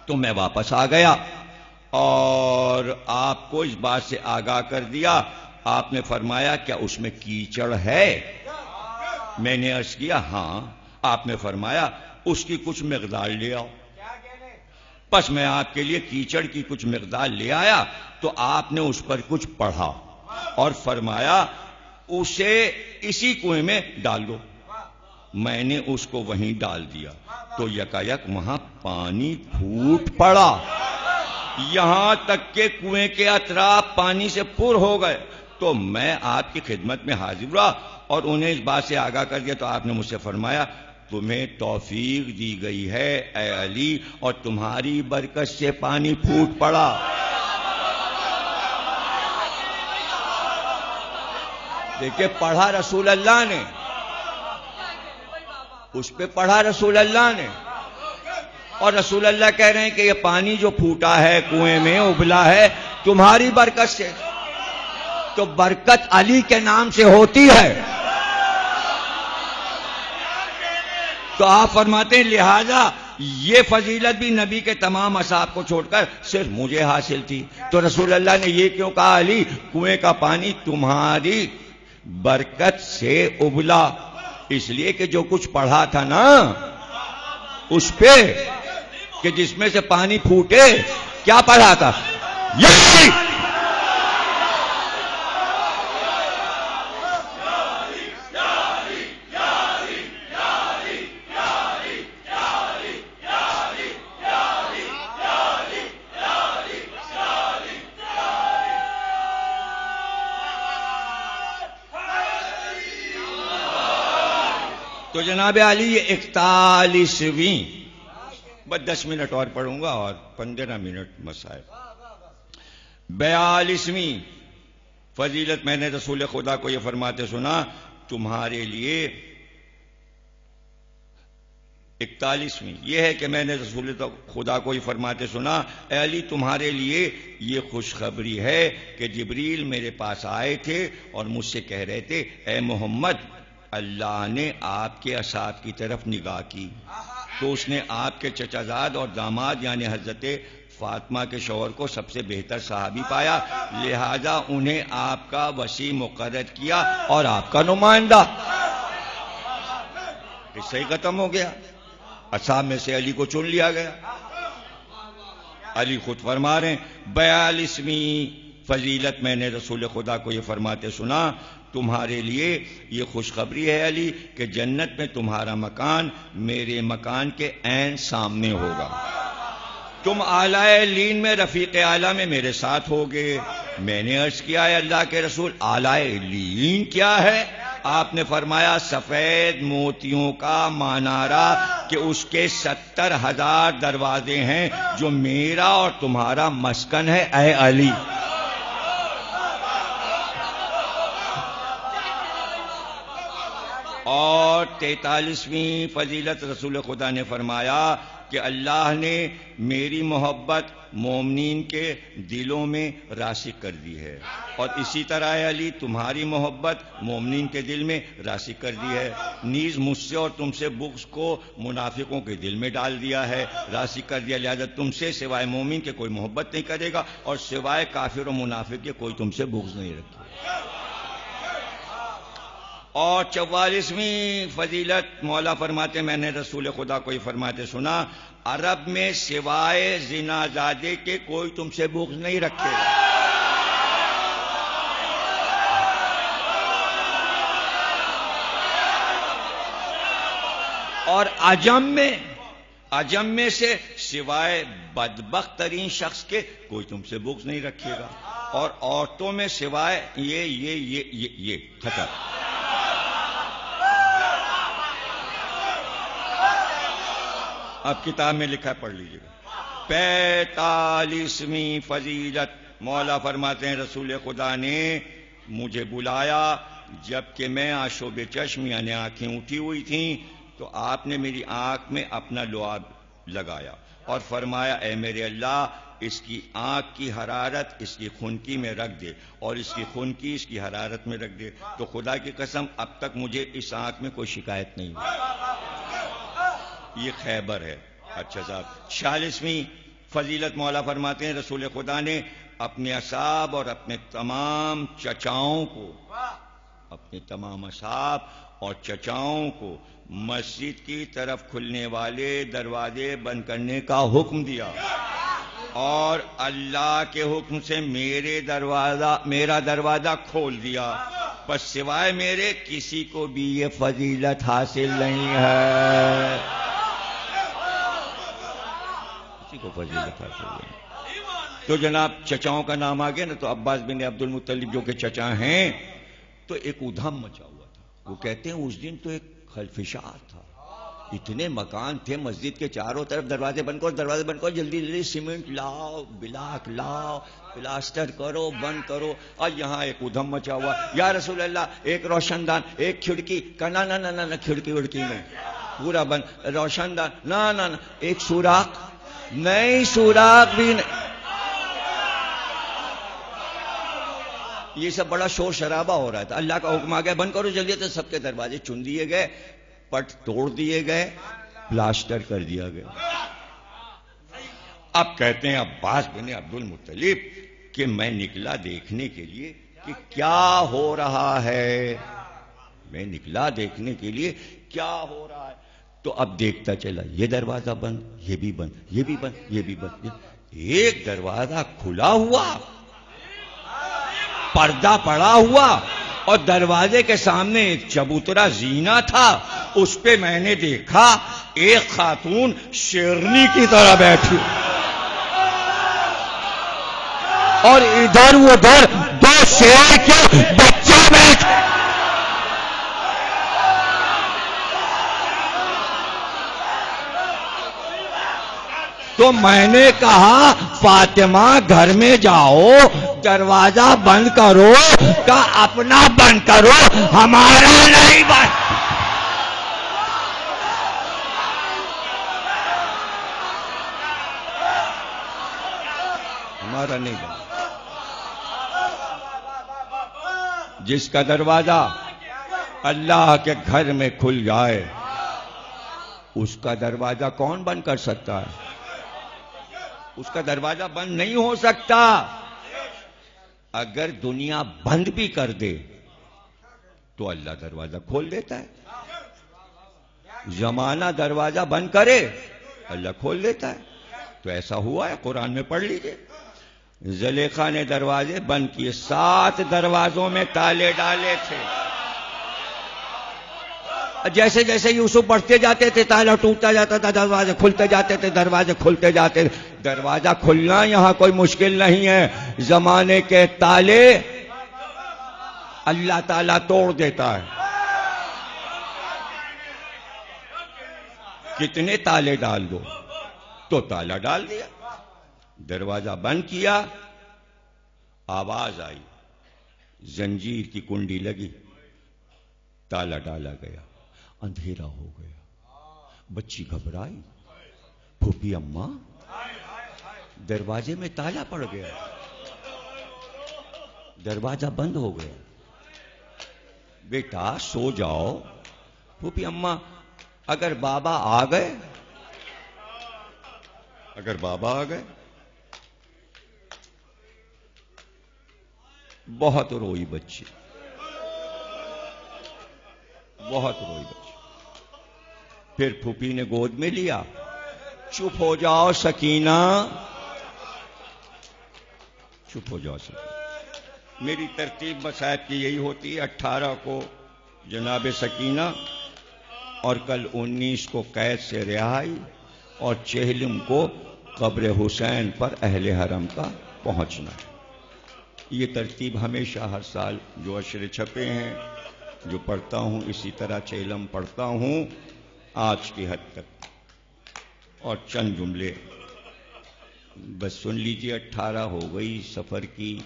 تو میں واپس آ گیا اور آپ کو اس بات سے آگاہ کر دیا. آپ نے فرمایا کیا اس میں کیچڑ ہے؟ میں نے عرض کیا ہاں. آپ نے فرمایا اس کی کچھ مقدار لے آؤ. پس میں آپ کے لیے کیچڑ کی کچھ مقدار لے آیا تو آپ نے اس پر کچھ پڑھا اور فرمایا اسے اسی کنویں میں ڈال دو. میں نے اس کو وہیں ڈال دیا تو یکایک وہاں پانی پھوٹ پڑا، یہاں تک کہ کنویں کے اطراف پانی سے پر ہو گئے. تو میں آپ کی خدمت میں حاضر ہوا اور انہیں اس بات سے آگاہ کر دیا. تو آپ نے مجھ سے فرمایا تمہیں توفیق دی گئی ہے اے علی، اور تمہاری برکت سے پانی پھوٹ پڑا. دیکھیں پڑھا رسول اللہ نے، اس پہ پڑھا رسول اللہ نے، اور رسول اللہ کہہ رہے ہیں کہ یہ پانی جو پھوٹا ہے کنویں میں ابلا ہے تمہاری برکت سے. تو برکت علی کے نام سے ہوتی ہے. تو آپ فرماتے ہیں لہذا یہ فضیلت بھی نبی کے تمام اصحاب کو چھوڑ کر صرف مجھے حاصل تھی. تو رسول اللہ نے یہ کیوں کہا علی کنویں کا پانی تمہاری برکت سے ابلا؟ اس لیے کہ جو کچھ پڑھا تھا نا اس پہ کہ جس میں سے پانی پھوٹے، کیا پڑھا تھا؟ یہی تو جناب علی یہ 41ویں، بس 10 منٹ اور پڑھوں گا اور 15 منٹ مسائل. 42ویں فضیلت میں نے رسول خدا کو یہ فرماتے سنا تمہارے لیے 41ویں یہ ہے کہ میں نے رسول خدا کو یہ فرماتے سنا اے علی تمہارے لیے یہ خوشخبری ہے کہ جبریل میرے پاس آئے تھے اور مجھ سے کہہ رہے تھے اے محمد اللہ نے آپ کے اصحاب کی طرف نگاہ کی تو اس نے آپ کے چچا زاد اور داماد یعنی حضرت فاطمہ کے شوہر کو سب سے بہتر صحابی پایا، لہذا انہیں آپ کا وسیع مقرر کیا اور آپ کا نمائندہ. قصہ ہی ختم ہو گیا. اصحاب میں سے علی کو چن لیا گیا. علی خود فرما رہے ہیں 42ویں فضیلت میں نے رسول خدا کو یہ فرماتے سنا تمہارے لیے یہ خوشخبری ہے علی کہ جنت میں تمہارا مکان میرے مکان کے عین سامنے ہوگا. تم اعلی لین میں رفیق اعلیٰ میں میرے ساتھ ہوگے. میں نے عرض کیا ہے اللہ کے رسول اعلی لین کیا ہے؟ آپ نے فرمایا سفید موتیوں کا مانارا کہ اس کے 70,000 دروازے ہیں جو میرا اور تمہارا مسکن ہے اے علی. اور 43ویں فضیلت رسول خدا نے فرمایا کہ اللہ نے میری محبت مومنین کے دلوں میں راسخ کر دی ہے، اور اسی طرح اے علی تمہاری محبت مومنین کے دل میں راسخ کر دی ہے. نیز مجھ سے اور تم سے بغض کو منافقوں کے دل میں ڈال دیا ہے، راسخ کر دیا. لہذا تم سے سوائے مومن کے کوئی محبت نہیں کرے گا، اور سوائے کافر و منافق کے کوئی تم سے بغض نہیں رکھے. اور 44ویں فضیلت مولا فرماتے میں نے رسول خدا کو یہ فرماتے سنا، عرب میں سوائے زنا زادے کے کوئی تم سے بغض نہیں رکھے گا. اور عجم میں سے سوائے بدبخت ترین شخص کے کوئی تم سے بغض نہیں رکھے گا. اور عورتوں میں سوائے یہ ختم. اب کتاب میں لکھا پڑھ لیجیے گا. 45ویں فضیلت مولا فرماتے ہیں رسول خدا نے مجھے بلایا جبکہ میں آشوب چشم یعنی آنکھیں اٹھی ہوئی تھیں، تو آپ نے میری آنکھ میں اپنا لعاب لگایا اور فرمایا اے میرے اللہ اس کی آنکھ کی حرارت اس کی خنکی میں رکھ دے، اور اس کی خنکی اس کی حرارت میں رکھ دے. تو خدا کی قسم اب تک مجھے اس آنکھ میں کوئی شکایت نہیں ہوئی. یہ خیبر ہے. اچھا صاحب 46ویں فضیلت مولا فرماتے ہیں رسول خدا نے اپنے اصحاب اور اپنے تمام چچاؤں کو مسجد کی طرف کھلنے والے دروازے بند کرنے کا حکم دیا، اور اللہ کے حکم سے میرا دروازہ کھول دیا. بس سوائے میرے کسی کو بھی یہ فضیلت حاصل نہیں ہے. کو فضیلت حاصل ہے. تو جناب چچاؤں کا نام آ گیا نا، تو عباس بن عبد المطلب جو کہ چچا ہیں، تو ایک ادھم مچا ہوا تھا. وہ کہتے ہیں اس دن تو ایک خلفشار تھا، اتنے مکان تھے مسجد کے چاروں طرف، دروازے بند کرو جلدی جلدی، سیمنٹ لاؤ، بلاک لاؤ، پلاسٹر کرو، بند کرو. اور یہاں ایک ادھم مچا ہوا، یا رسول اللہ ایک روشن دان، ایک کھڑکی کا نہ کھڑکی وڑکی نہیں، پورا بند. روشن دان نہ ایک سوراخ نہیں، سوراخ بھی نہیں. یہ سب بڑا شور شرابہ ہو رہا تھا. اللہ کا حکم آ گیا بند کرو جلدی، تو سب کے دروازے چن دیے گئے، پٹ توڑ دیے گئے، پلاسٹر کر دیا گیا. اب کہتے ہیں عباس بن عبد المطلب کہ میں نکلا دیکھنے کے لیے کہ کیا ہو رہا ہے. میں نکلا دیکھنے کے لیے کیا ہو رہا ہے. تو اب دیکھتا چلا یہ دروازہ بند، یہ بھی بند، یہ بھی بند، یہ بھی بند. ایک دروازہ کھلا ہوا، پردہ پڑا ہوا، اور دروازے کے سامنے ایک چبوترا زینہ تھا. اس پہ میں نے دیکھا ایک خاتون شیرنی کی طرح بیٹھی، اور ادھر ادھر دو شیر کے بچے بیٹھے. تو میں نے کہا فاطمہ گھر میں جاؤ، دروازہ بند کرو. کا اپنا بند کرو، ہمارا نہیں بند. ہمارا نہیں بند. جس کا دروازہ اللہ کے گھر میں کھل جائے اس کا دروازہ کون بند کر سکتا ہے؟ اس کا دروازہ بند نہیں ہو سکتا. اگر دنیا بند بھی کر دے تو اللہ دروازہ کھول دیتا ہے. زمانہ دروازہ بند کرے اللہ کھول دیتا ہے. تو ایسا ہوا ہے، قرآن میں پڑھ لیجئے. زلیخا نے دروازے بند کیے، 7 دروازوں میں تالے ڈالے تھے. جیسے جیسے یوسف بڑھتے جاتے تھے تالا ٹوٹتا جاتا تھا، دروازے کھلتے جاتے تھے، دروازے کھلتے جاتے تھے. دروازہ کھلنا یہاں کوئی مشکل نہیں ہے. زمانے کے تالے اللہ تعالیٰ توڑ دیتا ہے. کتنے تالے ڈال دو؟ تو تالا ڈال دیا، دروازہ بند کیا، آواز آئی، زنجیر کی کنڈی لگی، تالا ڈالا گیا، اندھیرا ہو گیا، بچی گھبرائی، پھوپھی اماں دروازے میں تالا پڑ گیا، دروازہ بند ہو گیا، بیٹا سو جاؤ۔ پھوپھی اماں اگر بابا آ گئے، اگر بابا آ گئے، بہت روئی بچی، بہت روئی بچی۔ پھر پھوپھی نے گود میں لیا، چپ ہو جاؤ سکینہ، چپ ہو جاؤ سکینہ۔ میری ترتیب مسائب کی یہی ہوتی ہے، 18 کو جناب سکینہ اور کل 19 کو قید سے رہائی اور 40 کو قبر حسین پر اہل حرم کا پہنچنا ہے۔ یہ ترتیب ہمیشہ ہر سال جو اشرے چھپے ہیں جو پڑھتا ہوں اسی طرح چیلم پڑھتا ہوں آج کی حد تک۔ اور چند جملے بس سن لیجیے۔ 18 ہو گئی سفر کی،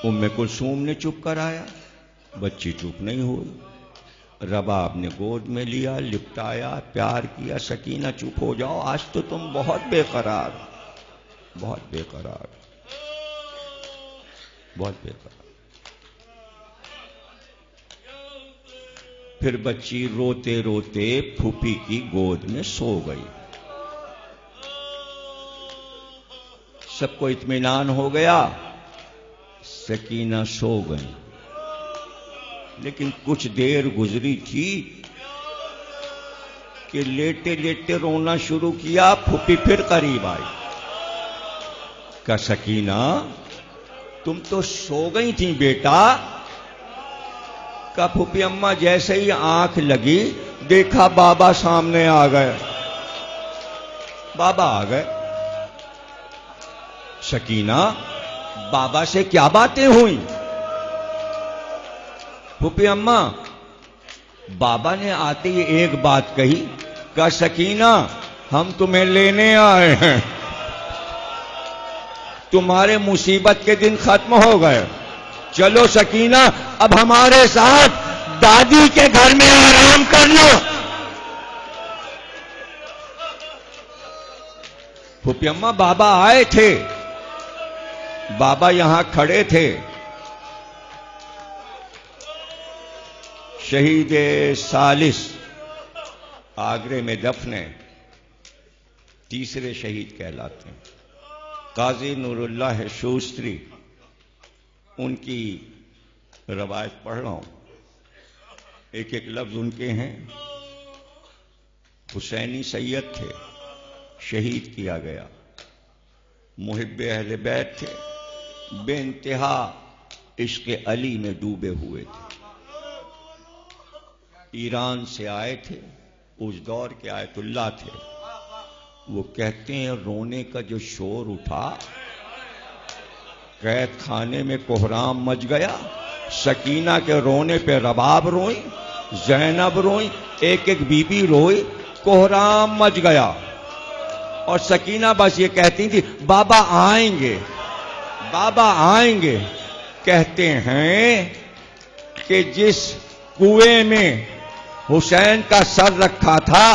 ام کلثوم نے چپ کرایا، بچی چپ نہیں ہوئی، رباب نے گود میں لیا، لپٹایا، پیار کیا، سکینہ چپ ہو جاؤ، آج تو تم بہت بے قرار، بہت بے قرار، بہت بے قرار۔ پھر بچی روتے روتے پھوپھی کی گود میں سو گئی۔ سب کو اطمینان ہو گیا، سکینہ سو گئی، لیکن کچھ دیر گزری تھی کہ لیٹے لیٹے رونا شروع کیا۔ پھوپھی پھر قریب آئی، کہا سکینہ تم تو سو گئی تھی بیٹا۔ کہا پھوپھی اماں جیسے ہی آنکھ لگی دیکھا بابا سامنے آ گئے، بابا آ گئے۔ سکینہ بابا سے کیا باتیں ہوئیں؟ پھوپھی اماں بابا نے آتے ہی ایک بات کہی، کہا سکینہ ہم تمہیں لینے آئے ہیں، تمہارے مصیبت کے دن ختم ہو گئے، چلو سکینہ اب ہمارے ساتھ دادی کے گھر میں آرام کر لو۔ پھوپھی اماں بابا آئے تھے، بابا یہاں کھڑے تھے، شہید ثالث آگرے میں دفن ہے، تیسرے شہید کہلاتے ہیں، قاضی نور اللہ شوستری، ان کی روایت پڑھ رہا ہوں، ایک ایک لفظ ان کے ہیں۔ حسینی سید تھے، شہید کیا گیا، محب اہل بیت تھے، بے انتہا عشق علی میں ڈوبے ہوئے تھے، ایران سے آئے تھے، اس دور کے آیت اللہ تھے۔ وہ کہتے ہیں رونے کا جو شور اٹھا، قید خانے میں کوہرام مچ گیا، سکینہ کے رونے پہ رباب روئی، زینب روئی، ایک ایک بی بی روئی، کوہرام مچ گیا، اور سکینہ بس یہ کہتی تھی بابا آئیں گے، بابا آئیں گے۔ کہتے ہیں کہ جس کنویں میں حسین کا سر رکھا تھا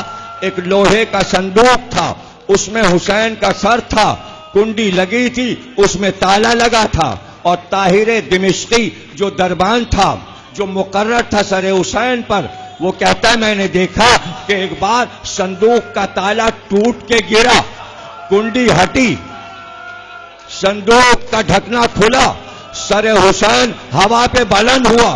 ایک لوہے کا صندوق تھا، اس میں حسین کا سر تھا، کنڈی لگی تھی، اس میں تالا لگا تھا، اور طاہر دمشقی جو دربان تھا جو مقرر تھا سر حسین پر، وہ کہتا ہے میں نے دیکھا کہ ایک بار صندوق کا تالا ٹوٹ کے گرا، کنڈی ہٹی، صندوق کا ڈھکنا کھلا، سر حسین ہوا پہ بلند ہوا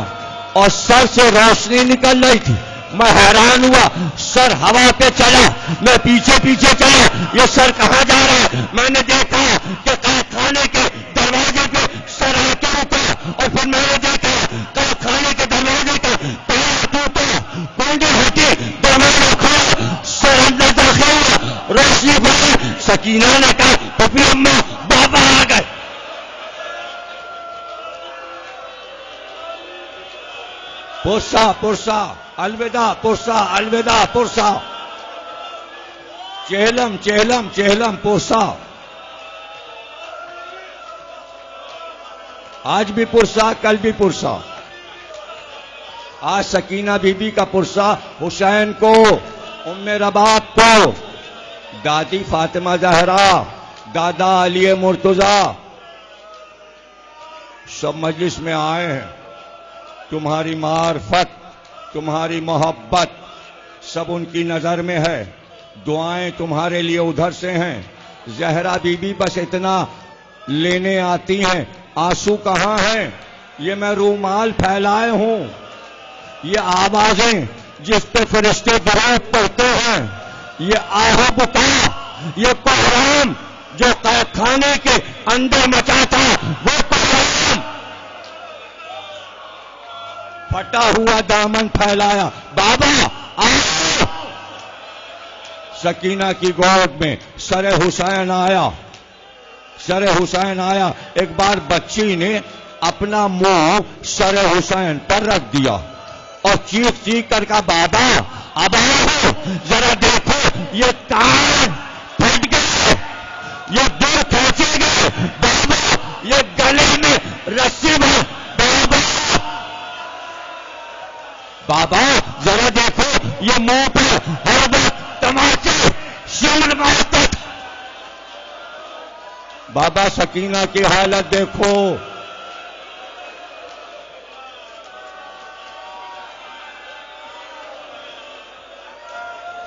اور سر سے روشنی نکل رہی تھی۔ میں حیران ہوا، سر ہوا پہ چلا، میں پیچھے پیچھے چلا، یہ سر کہاں جا رہا ہے؟ میں نے دیکھا کہ قید خانے کے دروازے پہ سر آ کے رکا، اور پھر میں نے دیکھا قید خانے کے دروازے کا تالا ٹوٹا، کنڈی ہٹی، دروازہ کھلا، سر اندر داخل ہوا، روشنی پڑی۔ سکینہ نے کہا پھوپھی اماں بابا آ گئے۔ پرسا الوداع پرسا، الوداع پرسا، چہلم چہلم چہلم پرسا. آج بھی پرسا، کل بھی پرسا. آج سکینہ بی بی کا پرسا حسین کو، ام رباب کو، دادی فاطمہ زہرا، دادا علی مرتضی سب مجلس میں آئے ہیں. تمہاری معرفت، تمہاری محبت سب ان کی نظر میں ہے. دعائیں تمہارے لیے ادھر سے ہیں. زہرا بی بی بس اتنا لینے آتی ہیں. آنسو کہاں ہیں؟ یہ میں رومال پھیلائے ہوں. یہ آوازیں جس پہ فرشتے درود پڑھتے ہیں، یہ آہ بکا، یہ کوہرام جو قید خانے کے اندر مچا تھا، وہ کوہرام پھٹا ہوا دامن پھیلایا. بابا آؤ. سکینہ کی گود میں سر حسین آیا، سر حسین آیا. ایک بار بچی نے اپنا منہ سر حسین پر رکھ دیا اور چیخ چیخ کر کہا بابا اب آؤ ذرا دیکھو یہ کان پھٹ گئے، یہ دل کھینچے گئے، بابا یہ گلے میں رسی میں، بابا بابا ذرا دیکھو یہ منہ پر ہر وقت تماچے شمل مارتے. بابا سکینہ کی حالت دیکھو.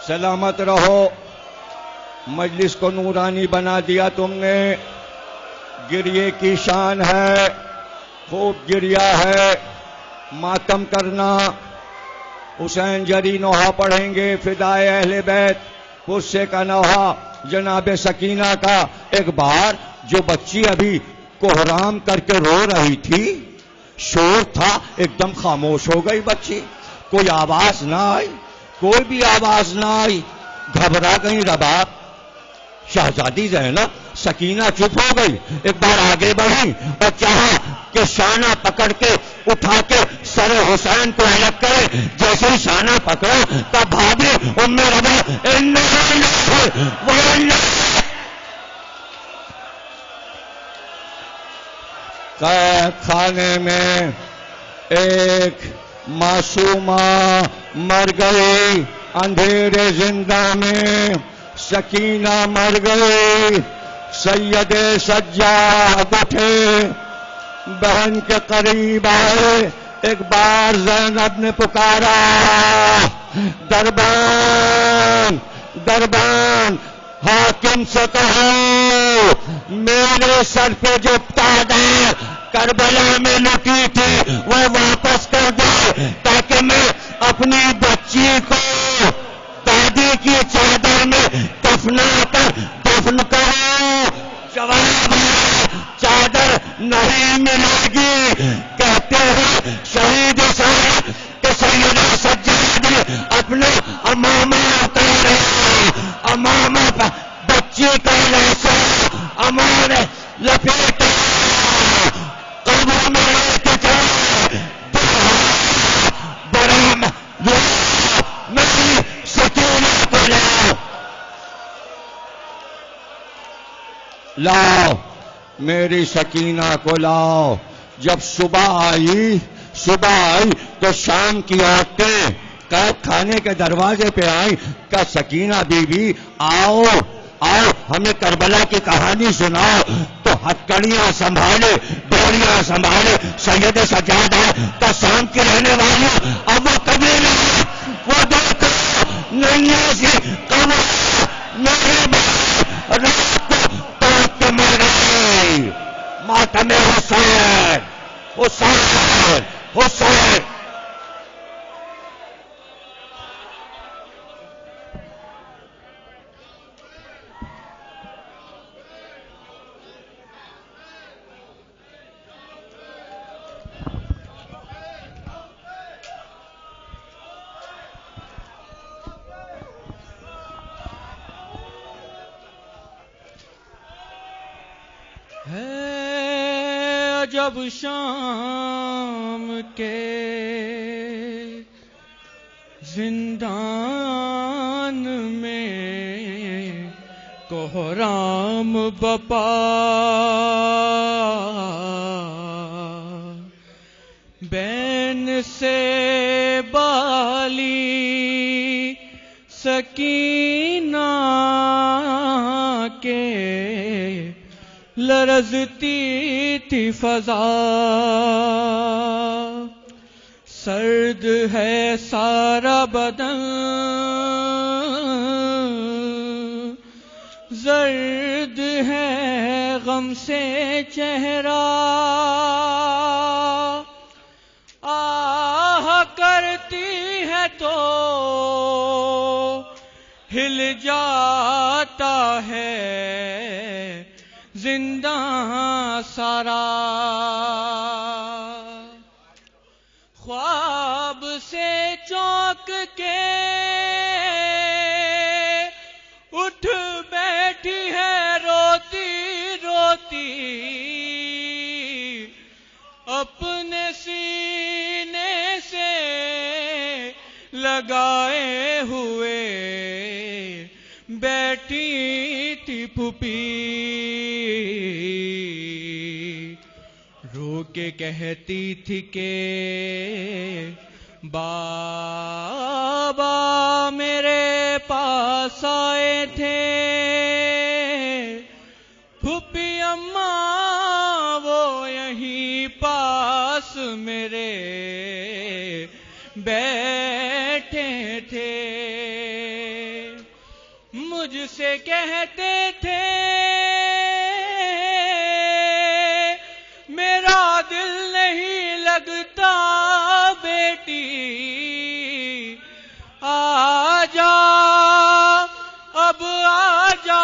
سلامت رہو. مجلس کو نورانی بنا دیا تم نے. گریے کی شان ہے، خوب گریا ہے. ماتم کرنا. حسین جری نوحہ پڑھیں گے، فدائے اہل بیت، غصے کا نوحہ جناب سکینہ کا. ایک بار جو بچی ابھی کوہرام کر کے رو رہی تھی، شور تھا، ایک دم خاموش ہو گئی بچی. کوئی آواز نہ آئی، کوئی بھی آواز نہ آئی. گھبرا گئی رباب. شہزادی زینب سکینہ چپ ہو گئی. ایک بار آگے بڑھی اور چاہا کہ شانہ پکڑ کے اٹھا کے سر حسین کو الگ کرے. جیسے ہی شانہ پکڑا تو بھاگی ام رباب. قید خانے میں ایک معصومہ مر گئی. اندھیرے زندہ میں سکینہ مر گئی. سید سجاد اٹھے، بہن کے قریب آئے. ایک بار زینب نے پکارا دربان دربان. حاکم سے کہو میرے سر پہ جو تاجدار کربلا میں لٹی تھی وہ واپس کر دے، تاکہ میں اپنی بچی کو دادی کی چادر میں دفنا کر دفن کروں. جواب چادر نہیں ملے گی. کہتے ہیں شہید صاحب کہ سید سجاد نے اپنے امامہ اتارے، امامہ پر بچی کا لہسا امامہ لپیٹا، قبر میں لے کے چلے. برام میری سکینہ کو لاؤ، لاؤ میری سکینہ کو لاؤ. جب صبح آئی تو شام کی عورتیں قید خانے کے دروازے پہ آئیں. کہ سکینہ بی بی آؤ آؤ ہمیں کربلا کی کہانی سناؤ. تو ہتکڑیاں سنبھالے، ڈوریاں سنبھالے. سید سجاد ہے تو شام کی رہنے والی. اب وہ کبھی نہیں، وہ دیکھو نہیں ایسی قبر میرے رات کو توڑ کے مر گئی. ماتم حسین حسین حسین. جب شام کے زندان میں کوہرام بپا بین سے بالی سکینہ کے لرزتی تھی فضا سرد ہے سارا بدن زرد ہے غم سے چہرہ آہ کرتی ہے تو ہل جاتا ہے زنداں سارا خواب سے چونک کے اٹھ بیٹھی ہے روتی روتی اپنے سینے سے لگائے ہوئے بیٹھی تھی پھوپھی رو کے کہتی تھی کہ بابا میرے پاس آئے تھے پھوپھی اماں وہ یہیں پاس میرے بیٹھے تھے مجھ سے کہتے تھے میرا دل نہیں لگتا بیٹی آجا اب آجا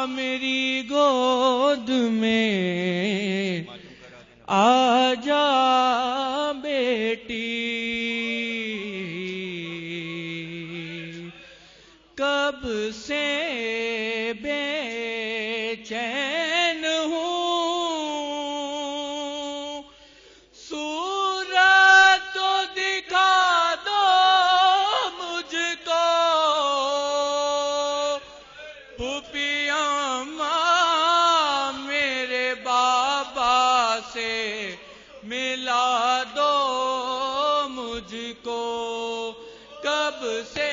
میری گود میں آجا بیٹی کب سے بے چین ہوں صورت تو دکھا دو مجھ کو پھوپھی اماں میرے بابا سے ملا دو مجھ کو کب سے